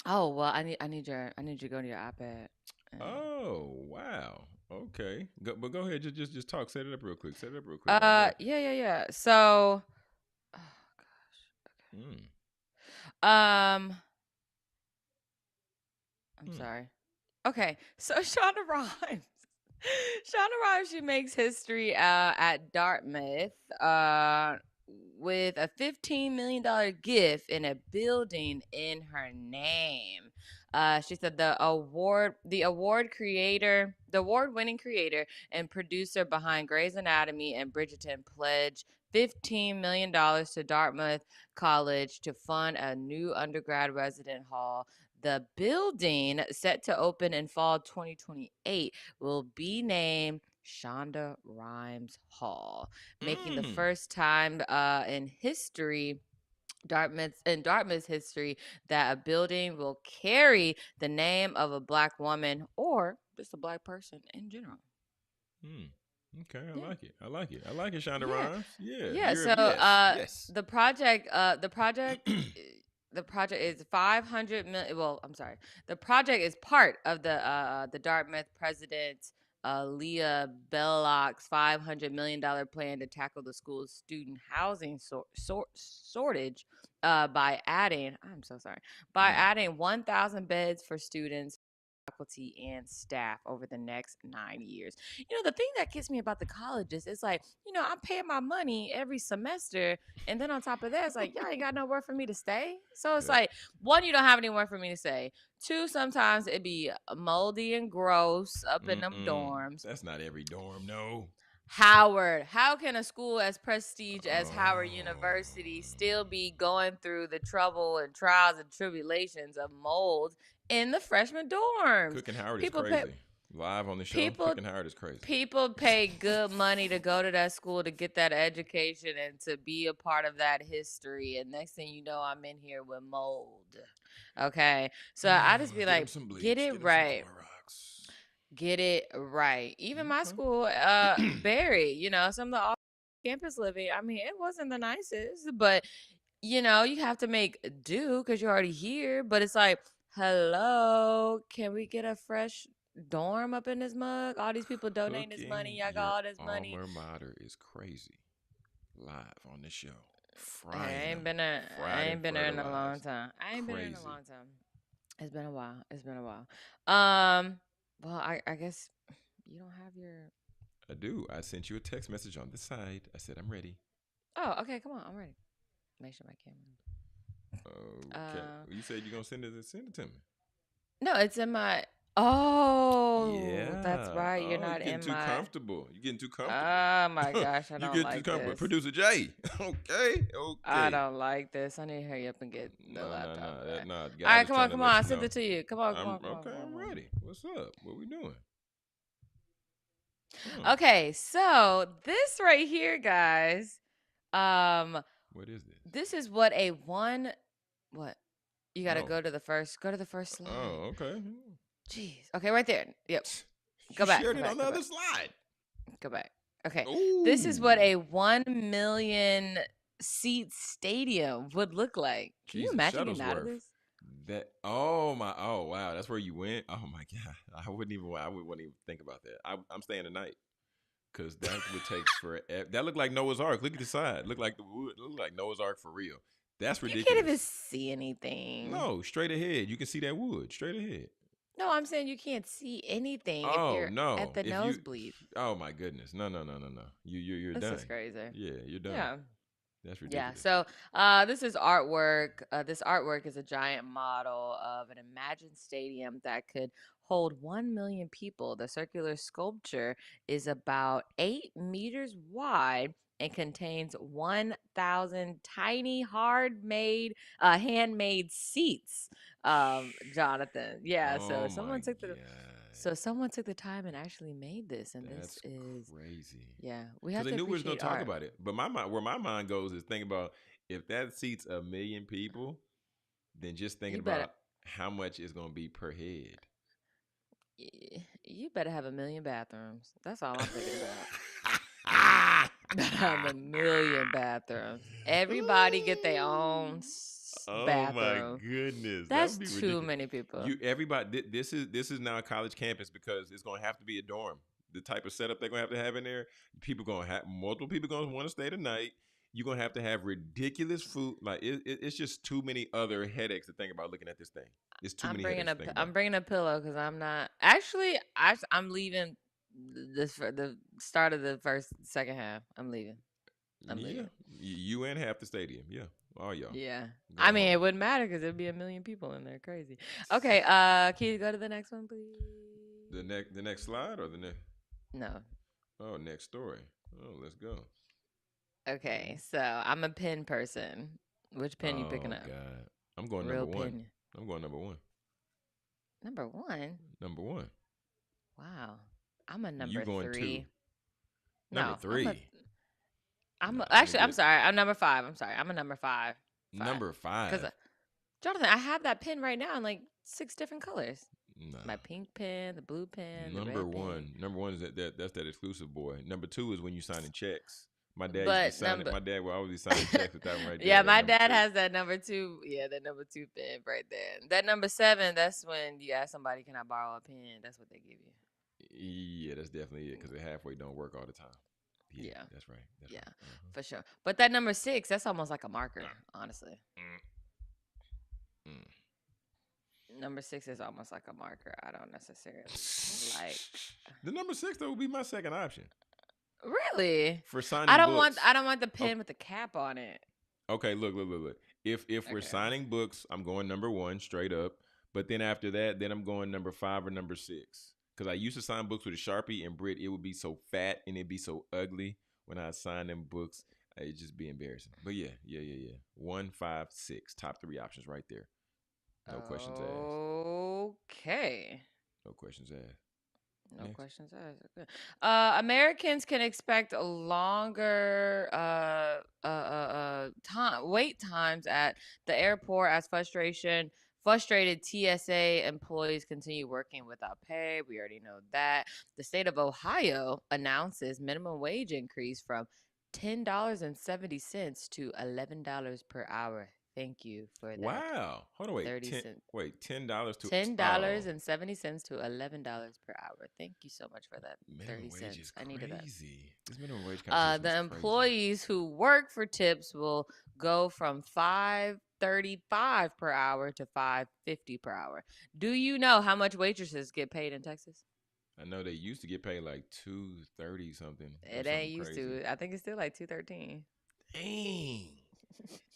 S2: Oh well, I need you to go to your iPad.
S1: Oh, wow. Okay. But go ahead. Just talk. Set it up real quick. I'm
S2: Yeah. So, oh gosh.
S1: ready.
S2: I'm sorry. Okay, so Shonda Rhimes. Shonda Rhimes, she makes history at Dartmouth with a $15 million gift in a building in her name. She said the award-winning creator and producer behind Grey's Anatomy and Bridgerton pledged $15 million to Dartmouth College to fund a new undergrad resident hall. The building, set to open in fall 2028, will be named Shonda Rhimes Hall, making the first time in Dartmouth's history that a building will carry the name of a Black woman or just a Black person in general.
S1: Okay, I like it. I like it, Shonda Rhimes. Yeah.
S2: Yeah. So
S1: yes.
S2: the project the project is 500 million. Well, I'm sorry. The project is part of the Dartmouth president Leah Belloch's $500 million plan to tackle the school's student housing shortage by adding. I'm so sorry. By adding 1,000 beds for students, faculty, and staff over the next 9 years. The thing that gets me about the colleges is like, I'm paying my money every semester, and then on top of that, it's like, y'all ain't got nowhere for me to stay. So it's like, one, you don't have anywhere for me to stay. Two, sometimes it be moldy and gross up in them dorms.
S1: That's not every dorm, no.
S2: Howard. How can a school as prestige as Howard University still be going through the trouble and trials and tribulations of mold in the freshman dorms?
S1: Cooking Howard is
S2: People
S1: crazy. Live on the show,
S2: people
S1: Cooking Howard is crazy.
S2: people pay good money to go to that school to get that education and to be a part of that history. And next thing you know, I'm in here with mold. Okay, so I just be
S1: Get
S2: like,
S1: him some bleach.
S2: get
S1: Get
S2: it
S1: him some
S2: right.
S1: Clorox.
S2: Get it right. Even my
S1: Okay.
S2: school, Barry, some of the off-campus living, I mean, it wasn't the nicest, but you have to make do because you're already here. But it's like, hello, can we get a fresh dorm up in this mug? All these people donating this money.
S1: Cooking
S2: Y'all got
S1: your
S2: all this money.
S1: alma mater is crazy. Live on the show.
S2: I
S1: Frying
S2: ain't
S1: them.
S2: been there. I
S1: Fried
S2: ain't
S1: and
S2: been there in a long
S1: fertilized.
S2: time. I ain't been there in a
S1: Crazy.
S2: long time. It's been a while. Well, I guess you don't have your.
S1: I do. I sent you a text message on the side. I said I'm ready.
S2: Oh, okay. Come on, I'm ready. Make sure my camera.
S1: Okay. You said you're gonna send it to me.
S2: No, it's in my. Oh,
S1: Yeah.
S2: that's right. You're not
S1: getting
S2: in
S1: too
S2: my.
S1: comfortable. You're getting too comfortable.
S2: Oh my gosh, I
S1: you
S2: don't
S1: getting
S2: like
S1: too comfortable.
S2: this.
S1: Producer Jay. Okay.
S2: I don't like this. I need to hurry up and get the laptop.
S1: No.
S2: All right, come on. I sent it to you. Come on.
S1: I'm ready. What's up? What we doing?
S2: Okay, so this right here, guys.
S1: What is this?
S2: This is what a one. What? You got to go to the first. Go to the first slide.
S1: Oh, okay.
S2: Jeez. Okay, right there. Yep.
S1: Go back. Shared it on the other slide.
S2: Go back. Okay.
S1: Ooh.
S2: This is what a 1 million seat stadium would look like. Can you imagine getting out of this?
S1: Oh wow, that's where you went. Oh my god, I wouldn't even think about that. I'm staying tonight because that would take forever. That looked like Noah's Ark. Look at the side. Look like the wood. Look like Noah's Ark for real. That's ridiculous.
S2: You can't even see anything.
S1: No, straight ahead. You can see that wood straight ahead.
S2: No, I'm saying you can't see anything if you're at the nosebleed.
S1: Oh my goodness, no. You're done.
S2: This is crazy.
S1: Yeah, you're done.
S2: Yeah.
S1: That's ridiculous.
S2: Yeah, so this is artwork. This artwork is a giant model of an imagined stadium that could hold 1 million people. The circular sculpture is about 8 meters wide and contains 1,000 tiny handmade seats. Jonathan. Yeah, so someone took the time and actually made this, and
S1: that's
S2: this is
S1: crazy.
S2: Yeah, we have to.
S1: Because I knew we was
S2: gonna
S1: talk about it, but where my mind goes is thinking about if that seats 1 million people, then just thinking about how much is gonna be per head.
S2: You better have 1 million bathrooms. That's all I'm thinking about. Better have 1 million bathrooms. Everybody get their own bathroom.
S1: Oh my goodness,
S2: that's too many people.
S1: Everybody, this is now a college campus because it's gonna have to be a dorm. The type of setup they're gonna have in there, multiple people gonna want to stay the night. You're gonna have to have ridiculous food. Like it's just too many other headaches to think about looking at this thing. It's too many headaches to think about.
S2: I'm bringing a pillow because I'm not actually. I'm leaving this for the start of the second half. I'm leaving. Leaving.
S1: You and half the stadium. Yeah, all y'all.
S2: Yeah. I mean, it wouldn't matter because there'd be 1 million people in there. Crazy. Okay. Can you go to the next one, please?
S1: The next slide or the next?
S2: No.
S1: Oh, next story. Oh, let's go.
S2: Okay, so I'm a pen person. Which pen you picking up?
S1: Oh God, I'm going number one. I'm going number one.
S2: Number one.
S1: Number one.
S2: Wow, I'm a number
S1: you going
S2: 3.
S1: Two. Number 3.
S2: I'm sorry. I'm number 5. I'm sorry. I'm a number 5.
S1: Number 5.
S2: Because Jonathan, I have that pen right now in like 6 different colors.
S1: Nah.
S2: My pink pen, the blue pen,
S1: number
S2: the red
S1: 1.
S2: pen.
S1: Number 1 is that's that exclusive boy. Number 2 is when you signing checks. My dad my dad will always be signing checks with that one right there.
S2: Yeah, my dad has that number 2. Yeah, that number 2 pen right there. That number 7, that's when you ask somebody, can I borrow a pen? That's what they give you.
S1: Yeah, that's definitely it because it halfway don't work all the time. Yeah. That's right.
S2: Right. For sure. But that number 6, that's almost like a marker, honestly. Number 6 is almost like a marker. I don't necessarily like.
S1: The number 6 though would be my second option.
S2: Really?
S1: For signing
S2: I don't
S1: books.
S2: want the pen with the cap on it.
S1: Okay, look. If we're signing books, I'm going number 1 straight up. But then after that, then I'm going number 5 or number 6. because I used to sign books with a Sharpie, and Britt, it would be so fat and it'd be so ugly when I signed them books. It'd just be embarrassing. But yeah. 1, 5, 6. Top 3 options right there. No questions asked.
S2: Okay.
S1: No questions asked.
S2: No
S1: Next.
S2: questions asked. Okay. Americans can expect longer wait times at the airport as frustrated TSA employees continue working without pay. We already know that. The state of Ohio announces minimum wage increase from $10.70 to $11 per hour. Thank you for that.
S1: Wow. Hold on, wait.
S2: 30 cents.
S1: Wait, $10 to
S2: $10.70 to $11 per hour. Thank you so much for that.
S1: minimum
S2: 30
S1: wage
S2: cents.
S1: is
S2: I needed that.
S1: crazy. This minimum wage conversation
S2: The
S1: is
S2: employees who work for tips will go from $5.35 per hour to $5.50 per hour. Do you know how much waitresses get paid in Texas?
S1: I know they used to get paid like $2.30 something.
S2: It ain't used to. I think it's still like $2.13.
S1: Dang.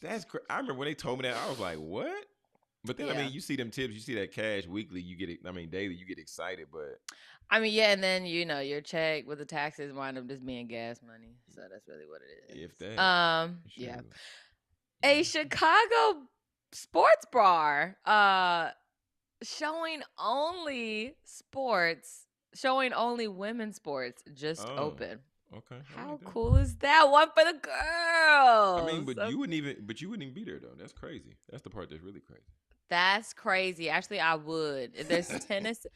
S1: That's crazy. I remember when they told me that, I was like, what? But then, I mean, you see them tips, you see that cash weekly, you get it. I mean, daily, you get excited, but.
S2: I mean, yeah, and then, your check with the taxes wind up just being gas money. So that's really what it is.
S1: If that.
S2: Yeah. A Chicago sports bar showing only women's sports just open.
S1: Okay.
S2: How cool is that? One for the girls.
S1: I mean, but you wouldn't even be there though. That's crazy. That's the part that's really crazy.
S2: That's crazy. Actually, I would. There's tennis.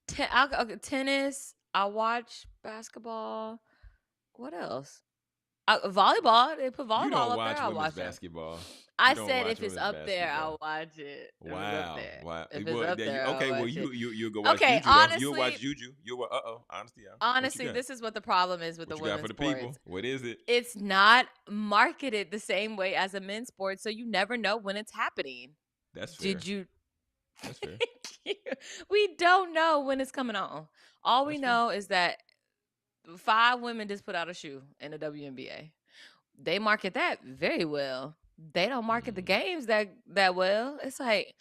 S2: Tennis. I watch basketball. What else? Volleyball. They put volleyball
S1: You don't
S2: up
S1: watch
S2: there. I'll
S1: women's
S2: watch
S1: basketball.
S2: I said if it's up there, I'll watch it.
S1: Wow.
S2: If it's up there,
S1: okay.
S2: I'll
S1: Well,
S2: watch it.
S1: you go watch
S2: Okay,
S1: Juju.
S2: honestly,
S1: You'll watch Juju. Honesty.
S2: Honestly, this is what the problem is with
S1: what
S2: the
S1: you got
S2: women's
S1: for the
S2: sports.
S1: people? What is it?
S2: It's not marketed the same way as a men's sport, so you never know when it's happening.
S1: That's fair. That's fair.
S2: We don't know when it's coming on. All we know is that 5 women just put out a shoe in the WNBA. They market that very well. They don't market the games that well. It's like,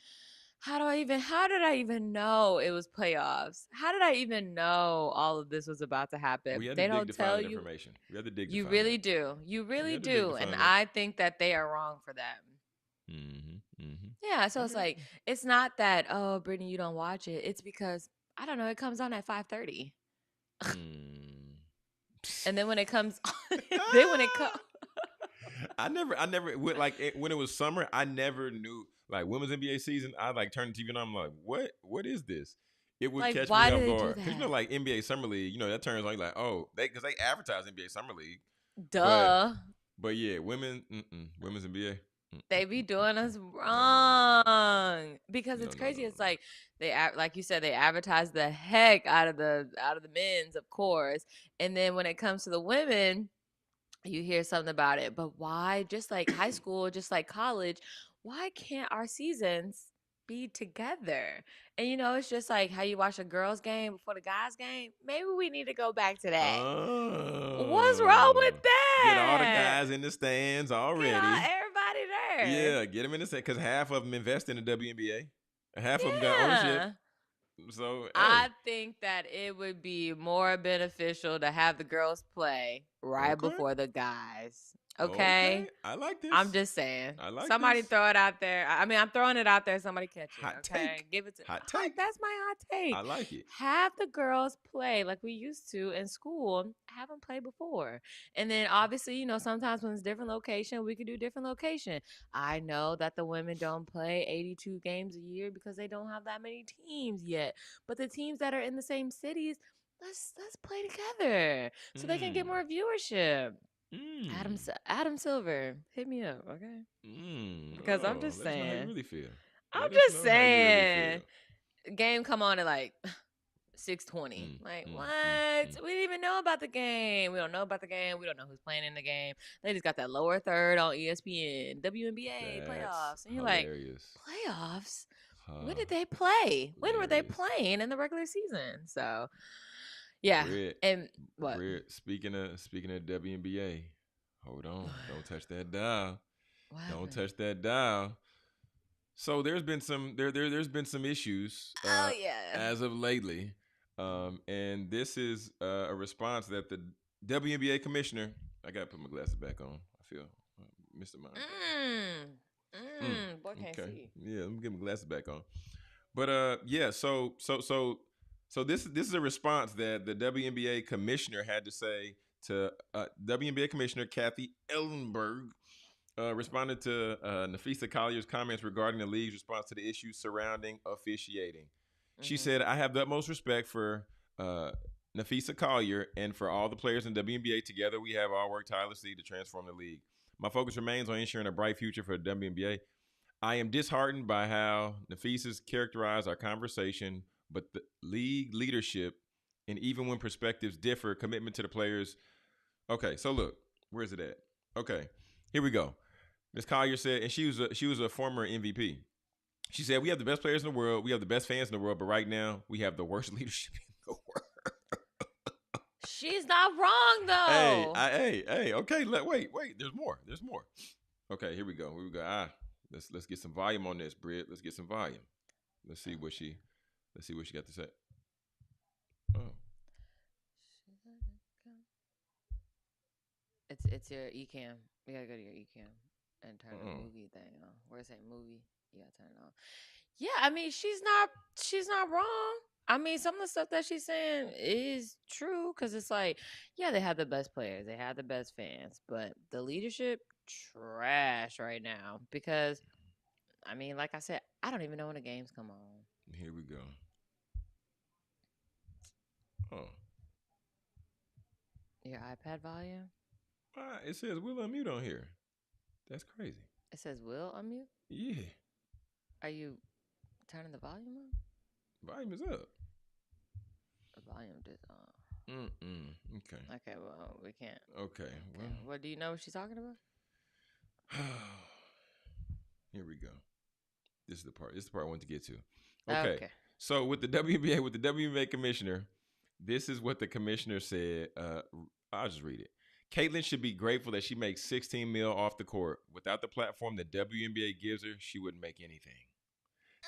S2: how did I even know it was playoffs? How did I even know all of this was about to happen? They don't tell you.
S1: Information. We have to dig.
S2: You really do. You really do. And I think that they are wrong for that. Yeah. So it's like, it's not that, oh, Brittany, you don't watch it. It's because, I don't know, it comes on at 5:30. And then when it comes,
S1: I never went like when it was summer. I never knew like women's NBA season. I like turned the TV and I'm like, what is this? It would catch me off guard because like NBA Summer League, that turns on you like, oh, because they advertise NBA Summer League.
S2: Duh.
S1: But yeah, women's NBA.
S2: They be doing us wrong because it's crazy. It's like like you said, they advertise the heck out of the men's, of course, and then when it comes to the women, you hear something about it. But why? Just like high school, just like college, why can't our seasons be together? And it's just like how you watch a girls' game before the guys' game. Maybe we need to go back to that. What's wrong with that?
S1: Get all the guys in the stands already.
S2: Get everybody there.
S1: Yeah, get them in the stands because half of them invest in the WNBA. Half of them got ownership. So
S2: I think that it would be more beneficial to have the girls play right before the guys. Okay?
S1: I like this.
S2: I'm just saying.
S1: I like
S2: somebody
S1: this.
S2: throw it out there. I mean, I'm throwing it out there. Somebody catch it.
S1: Hot
S2: okay?
S1: take.
S2: Give it to
S1: hot take.
S2: That's my hot take.
S1: I like it.
S2: Have the girls play like we used to in school. Have them play before. And then obviously, sometimes when it's different location, we could do different location. I know that the women don't play 82 games a year because they don't have that many teams yet. But the teams that are in the same cities, let's play together so they can get more viewership. Adam Silver, hit me up, okay? Because I'm just saying.
S1: Let us know how you really feel.
S2: I'm just saying. Game come on at like 6:20. What? We didn't even know about the game. We don't know about the game. We don't know who's playing in the game. They just got that lower third on ESPN, WNBA playoffs, and you're
S1: hilarious.
S2: Like, playoffs? When did they play? When were they playing in the regular season? So. Yeah,
S1: Britt,
S2: and what?
S1: Britt, speaking of WNBA, hold on, don't touch that dial. Don't touch that dial. So there's been some there's been some issues as of lately. And this is a response that the WNBA commissioner. I gotta put my glasses back on. I feel Mr. Mind.
S2: Boy can't
S1: Okay.
S2: see.
S1: Yeah, let me get my glasses back on. But yeah. So this is a response that the WNBA commissioner had to say to WNBA commissioner Kathy Ellenberg. Responded to Nafisa Collier's comments regarding the league's response to the issues surrounding officiating. She said, I have the utmost respect for Nafisa Collier and for all the players in WNBA. Together, we have all worked tirelessly to transform the league. My focus remains on ensuring a bright future for the WNBA. I am disheartened by how Nafisa's characterized our conversation, but the league leadership, and even when perspectives differ, commitment to the players. Okay, so look, where's it at? Okay, here we go. Ms. Collier said, and she was a former MVP. She said, "We have the best players in the world. We have the best fans in the world, but right now we have the worst leadership in the world."
S2: She's not wrong though.
S1: Hey. Okay, wait. There's more. Okay, here we go. Let's get some volume on this, Britt. Let's get some volume. Let's see what she got to say. Oh.
S2: It's your eCam. You gotta go to your eCam and turn the movie thing on. Where it say movie, you gotta turn it on. Yeah, I mean she's not wrong. I mean some of the stuff that she's saying is true because it's like, yeah, they have the best players, they have the best fans, but the leadership trash right now because I mean, like I said, I don't even know when the games come on.
S1: Here we go. Oh.
S2: Your iPad volume?
S1: It says we'll unmute on here. That's crazy.
S2: It says will unmute?
S1: Yeah.
S2: Are you turning the volume up?
S1: Volume is up.
S2: The volume is on.
S1: Okay.
S2: Okay, well, we can't.
S1: Okay. Well.
S2: What do you know what she's talking about?
S1: Here we go. This is the part I wanted to get to. Okay. So with the WNBA commissioner, this is what the commissioner said. I'll just read it. Caitlin should be grateful that she makes $16 million off the court. Without the platform the WNBA gives her, she wouldn't make anything.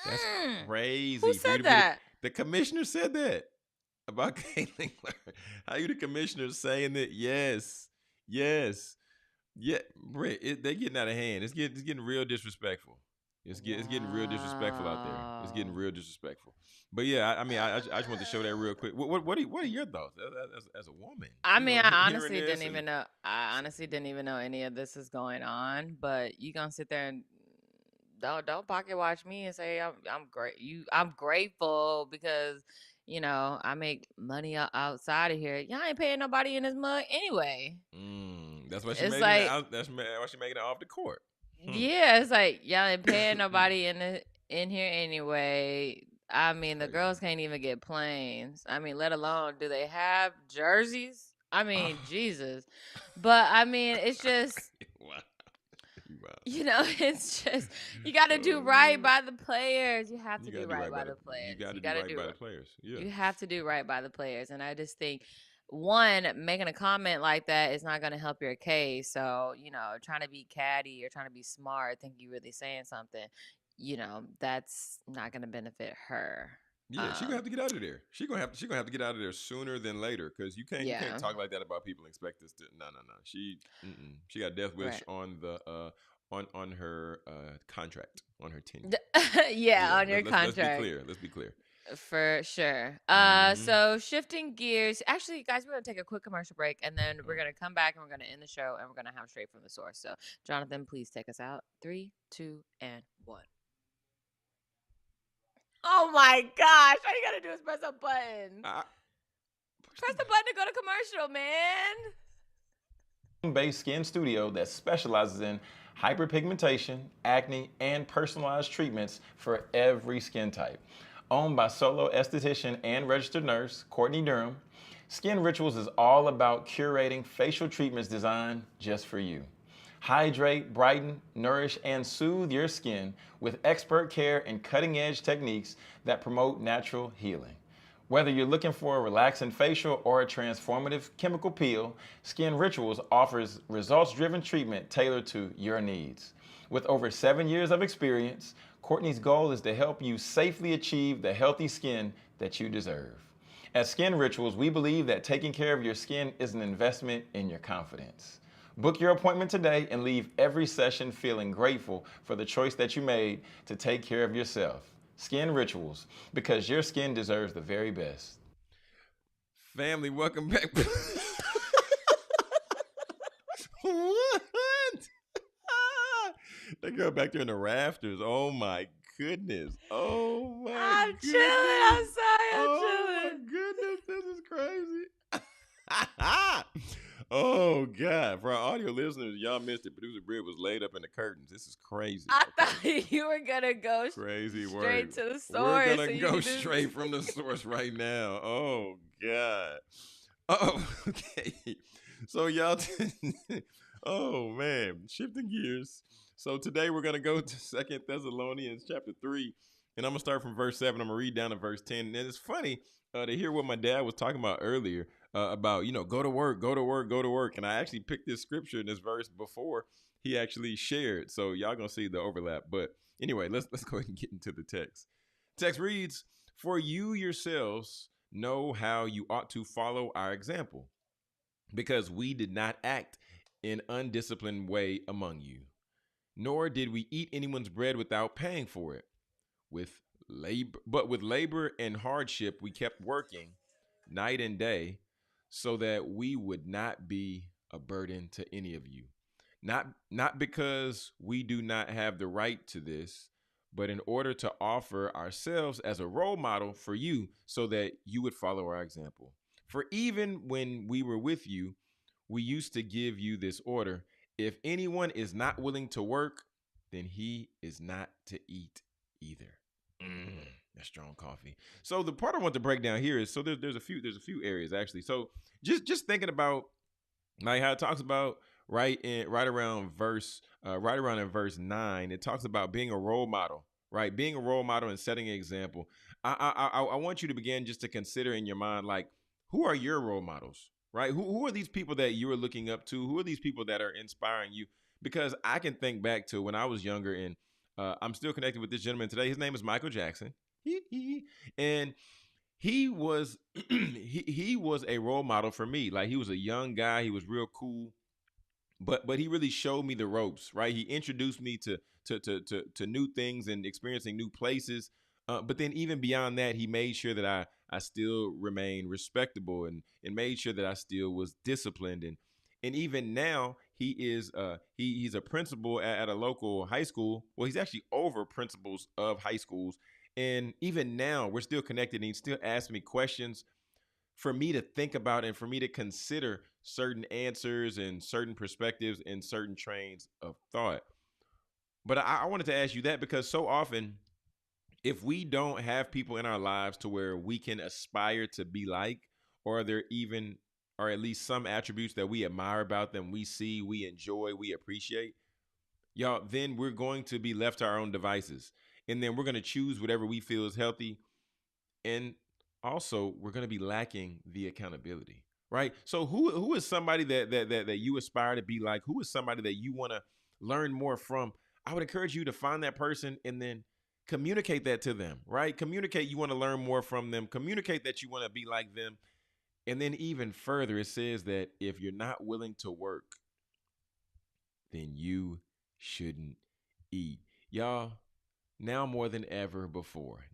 S1: That's crazy.
S2: Who said that?
S1: The commissioner said that about Caitlin. How you the commissioner saying that? Yes. Yeah, Britt, they're getting out of hand. It's getting real disrespectful. It's getting real disrespectful out there. It's getting real disrespectful. But yeah, I mean, I just want to show that real quick. What are your thoughts as a woman?
S2: I mean, I honestly didn't even know. I honestly didn't even know any of this is going on. But you gonna sit there and don't pocket watch me and say I'm great. I'm grateful because I make money outside of here. Y'all ain't paying nobody in this mug anyway.
S1: That's why she's making it off the court.
S2: Yeah, it's like y'all ain't paying nobody in here anyway. I mean, the girls can't even get planes. I mean, let alone do they have jerseys? I mean, Jesus. But I mean, it's just
S1: wow.
S2: It's just you got to do right by the players. You have to do right by the players.
S1: You got to do right by the players. Yeah.
S2: You have to do right by the players, and I just think one, making a comment like that is not going to help your case. So, trying to be catty or trying to be smart, think you're really saying something, that's not going to benefit her.
S1: Yeah, she's gonna have to get out of there. She's gonna have to get out of there sooner than later because you can't talk like that about people and expect us to. No. She got death wish on the on her contract, on her tenure.
S2: On your contract.
S1: Let's be clear.
S2: For sure. So shifting gears. Actually, guys, we're gonna take a quick commercial break, and then we're gonna come back and we're gonna end the show, and we're gonna have straight from the source. So, Jonathan, please take us out. 3, 2, and 1. Oh my gosh! All you gotta do is press a button. Press the button to go to commercial, man.
S1: Based skin studio that specializes in hyperpigmentation, acne, and personalized treatments for every skin type. Owned by solo esthetician and registered nurse Courtney Durham, Skin Rituals is all about curating facial treatments designed just for you. Hydrate, brighten, nourish, and soothe your skin with expert care and cutting-edge techniques that promote natural healing. Whether you're looking for a relaxing facial or a transformative chemical peel, Skin Rituals offers results-driven treatment tailored to your needs. With over 7 years of experience, Courtney's goal is to help you safely achieve the healthy skin that you deserve. At Skin Rituals, we believe that taking care of your skin is an investment in your confidence. Book your appointment today and leave every session feeling grateful for the choice that you made to take care of yourself. Skin Rituals, because your skin deserves the very best. Family, welcome back. What? That girl back there in the rafters. Oh my goodness. Oh my
S2: I'm
S1: goodness.
S2: chilling. I'm sorry. I'm
S1: Oh
S2: chilling.
S1: my goodness. This is crazy. Oh God. For our audio listeners, y'all missed it. Producer Britt was laid up in the curtains. This is crazy.
S2: I
S1: Okay?
S2: thought you were gonna go
S1: Crazy
S2: straight
S1: word.
S2: to the source.
S1: We're gonna
S2: so you
S1: go
S2: just-
S1: straight from the source right now. Oh God. Oh, okay. So y'all, oh man, shifting gears. So today we're gonna go to 2 Thessalonians chapter 3, and I'm gonna start from verse 7. I'm gonna read down to verse 10. And it's funny to hear what my dad was talking about earlier about go to work, go to work, go to work. And I actually picked this scripture in this verse before he actually shared. So y'all gonna see the overlap. But anyway, let's go ahead and get into the text. Text reads, "For you yourselves know how you ought to follow our example, because we did not act in undisciplined way among you, nor did we eat anyone's bread without paying for it. With labor and hardship we kept working night and day, so that we would not be a burden to any of you. Not because we do not have the right to this, but in order to offer ourselves as a role model for you, so that you would follow our example. For even when we were with you, we used to give you this order: if anyone is not willing to work, then he is not to eat either." That's strong coffee. So the part I want to break down here is, so there's a few areas actually. So just thinking about like how it talks about right around in verse 9, it talks about being a role model, right? Being a role model and setting an example. I want you to begin just to consider in your mind, like, who are your role models, right? Who are these people that you are looking up to? Who are these people that are inspiring you? Because I can think back to when I was younger, and I'm still connected with this gentleman today. His name is Michael Jackson. And he was he was a role model for me. Like, he was a young guy, he was real cool, but he really showed me the ropes, right? He introduced me to new things and experiencing new places. But then even beyond that, he made sure that I still remained respectable, and made sure that I still was disciplined. And even now, he is he's a principal at a local high school. Well, he's actually over principals of high schools. And even now, we're still connected, and he still asks me questions for me to think about and for me to consider certain answers and certain perspectives and certain trains of thought. But I wanted to ask you that because so often, if we don't have people in our lives to where we can aspire to be like, or there even, or at least some attributes that we admire about them, we see, we enjoy, we appreciate, y'all, then we're going to be left to our own devices. And then we're going to choose whatever we feel is healthy. And also, we're going to be lacking the accountability, right? So who is somebody that you aspire to be like? Who is somebody that you want to learn more from? I would encourage you to find that person and then communicate that to them, right? Communicate you want to learn more from them. Communicate that you want to be like them. And then even further, it says that if you're not willing to work, then you shouldn't eat. Y'all, now more than ever before,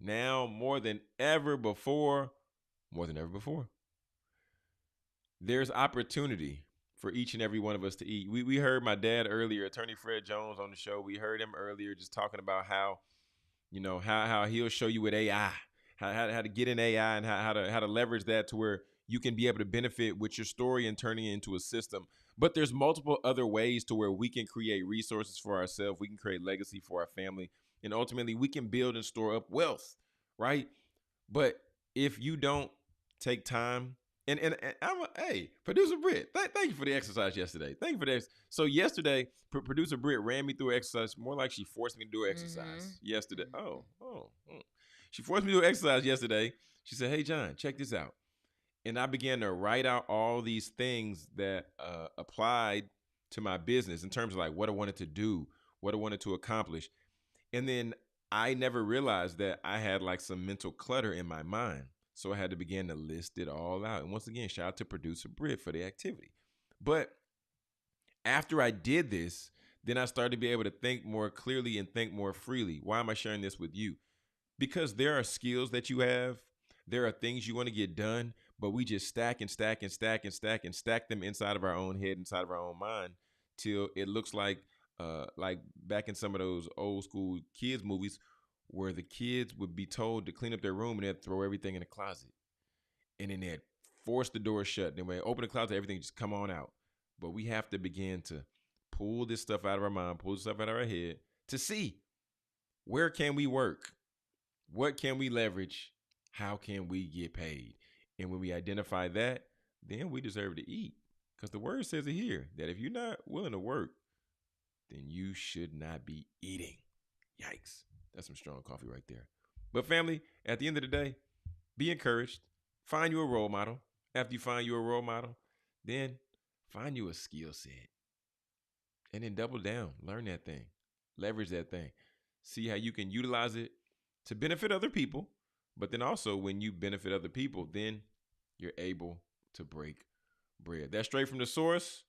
S1: there's opportunity for each and every one of us to eat. We heard my dad earlier, Attorney Fred Jones, on the show. We heard him earlier just talking about how, how he'll show you with AI, how to get in AI, and how to leverage that to where you can be able to benefit with your story and turning it into a system. But there's multiple other ways to where we can create resources for ourselves. We can create legacy for our family. And ultimately, we can build and store up wealth, right? But if you don't take time, and hey, Producer Britt, thank you for the exercise yesterday. Thank you for this. So yesterday, Producer Britt ran me through an exercise, more like she forced me to do an exercise yesterday. She forced me to do an exercise yesterday. She said, "Hey, John, check this out." And I began to write out all these things that applied to my business in terms of like what I wanted to do, what I wanted to accomplish. And then I never realized that I had like some mental clutter in my mind. So I had to begin to list it all out. And once again, shout out to producer Britt for the activity. But after I did this, then I started to be able to think more clearly and think more freely. Why am I sharing this with you? Because there are skills that you have. There are things you want to get done, but we just stack and stack and stack and stack and stack them inside of our own head, inside of our own mind, till it looks like back in some of those old school kids movies where the kids would be told to clean up their room and they'd throw everything in the closet. And then they'd force the door shut. Then when they open the closet, everything just come on out. But we have to begin to pull this stuff out of our mind, pull this stuff out of our head to see where can we work? What can we leverage? How can we get paid? And when we identify that, then we deserve to eat. Because the word says it here that if you're not willing to work, then you should not be eating. Yikes. That's some strong coffee right there. But family, at the end of the day, be encouraged. Find you a role model. After you find you a role model, then find you a skill set. And then double down. Learn that thing. Leverage that thing. See how you can utilize it to benefit other people. But then also when you benefit other people, then you're able to break bread. That's straight from the source.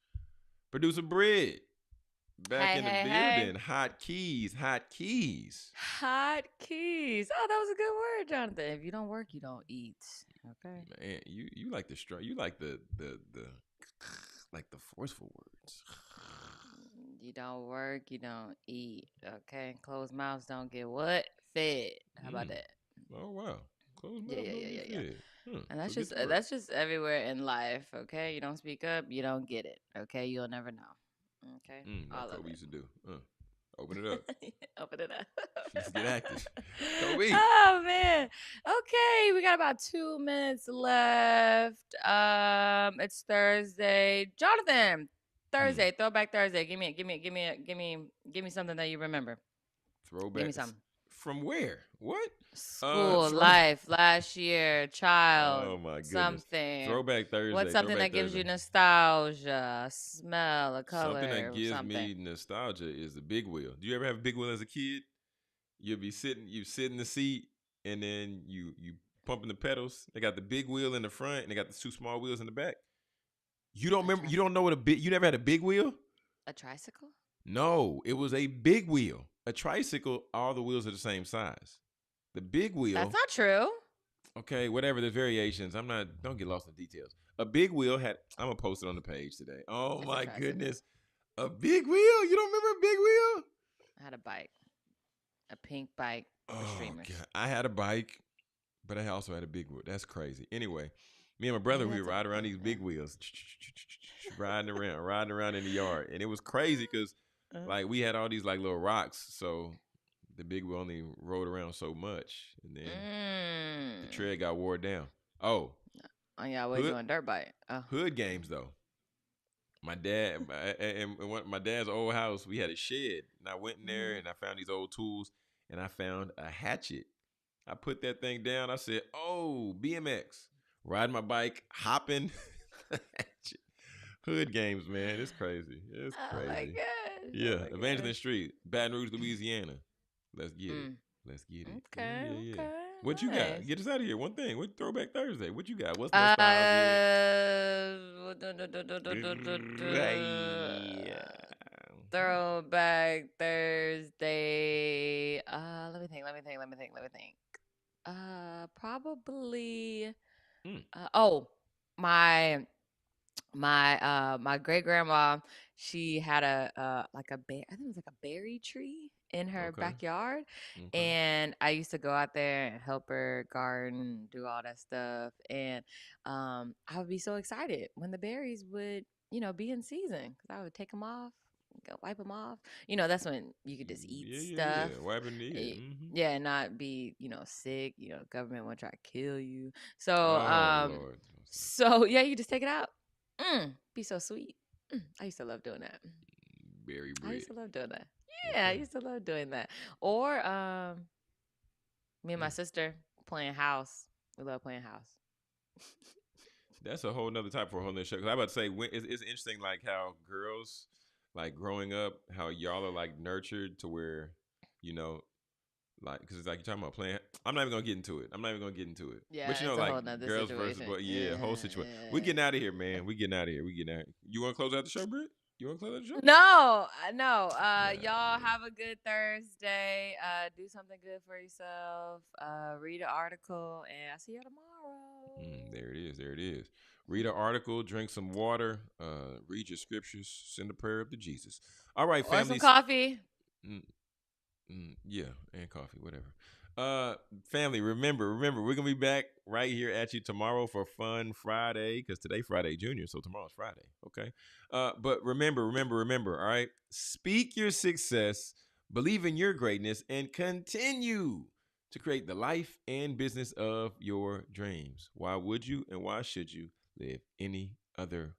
S1: Producer Britt. Back in the building. Hey. Hot keys. Hot keys.
S2: Hot keys. Oh, that was a good word, Jonathan. If you don't work, you don't eat. Okay.
S1: Man, you like the you like the like the forceful words.
S2: You don't work, you don't eat. Okay. Closed mouths don't get what? Fed. How about that?
S1: Oh wow. Closed mouths don't get fed.
S2: And that's just everywhere in life. Okay. You don't speak up, you don't get it. Okay. You'll never know. Okay.
S1: All Kobe used to do. Open it up.
S2: Open it up.
S1: Let's get active. Kobe.
S2: Oh man. Okay, we got about 2 minutes left. It's Thursday. Jonathan, Thursday, Throwback Thursday. Give me something that you remember.
S1: Throwback.
S2: Give me something.
S1: From where? What?
S2: School, life, last year, child.
S1: Oh my goodness.
S2: Something.
S1: Throwback Thursday.
S2: What's something that gives you nostalgia, a smell, a color?
S1: Something that gives me nostalgia is the big wheel. Do you ever have a big wheel as a kid? You sit in the seat and then you pumping the pedals. They got the big wheel in the front and they got the two small wheels in the back. You don't remember? You don't know what you never had a big wheel?
S2: A tricycle?
S1: No, it was a big wheel. A tricycle, all the wheels are the same size. The big wheel.
S2: That's not true.
S1: Okay, whatever. There's variations. Don't get lost in details. A big wheel had, I'm going to post it on the page today. Oh my goodness. A big wheel? You don't remember a big wheel?
S2: I had a bike. A pink bike with streamers.
S1: God. I had a bike, but I also had a big wheel. That's crazy. Anyway, me and my brother, we would ride around these big wheels. riding around in the yard. And it was crazy because like we had all these like little rocks. So the big wheel only rode around so much. And then the tread got wore down. Oh
S2: yeah, I was doing dirt bike.
S1: Hood games though. My dad and my dad's old house, we had a shed, and I went in there and I found these old tools, and I found a hatchet. I put that thing down. I said, "Oh, BMX, riding my bike, hopping." Hatchet. Hood games, man, it's crazy. It's crazy.
S2: Oh my gosh.
S1: Yeah, Evangeline Street, Baton Rouge, Louisiana. Let's get it. Let's get it.
S2: Okay. Yeah. Okay.
S1: What you got? Get us out of here. One thing. What Throwback Thursday? What you got? What's nostalgia?
S2: Throwback Thursday. Let me think. Probably. My great grandma, she had a bear. I think it was like a berry tree in her backyard, and I used to go out there and help her garden, do all that stuff, and I would be so excited when the berries would be in season because I would take them off, go wipe them off. That's when you could just eat stuff.
S1: Yeah, wipe and eat.
S2: Yeah, and not be sick. Government won't try to kill you. So
S1: Lord.
S2: so yeah, you just take it out. Be so sweet. I used to love doing that.
S1: Berry bread.
S2: I used to love doing that. Yeah, I used to love doing that. Or me and my sister playing house. We love playing house.
S1: That's a whole nother type for a whole nother show. Cause I about to say it's interesting, like how girls, like growing up, how y'all are like nurtured to where Like, because it's like you're talking about playing. I'm not even gonna get into it.
S2: Yeah,
S1: But you know,
S2: it's a
S1: like
S2: whole nother
S1: girls versus
S2: situation.
S1: boys. Yeah, whole situation. We getting out of here, man. We getting out of here. You want to close out the show, Britt? You want to close out the show?
S2: No.
S1: Nah,
S2: Y'all
S1: man.
S2: have a good Thursday. Do something good for yourself. Read an article, and I'll see you tomorrow.
S1: There it is. There it is. Read an article, drink some water, read your scriptures, send a prayer up to Jesus. All right,
S2: Or some
S1: families.
S2: coffee.
S1: Yeah, and coffee, whatever. Family, remember, we're gonna be back right here at you tomorrow for Fun Friday, because today Friday Junior, so tomorrow's Friday. Okay. But remember, all right. Speak your success, believe in your greatness, and continue to create the life and business of your dreams. Why would you and why should you live any other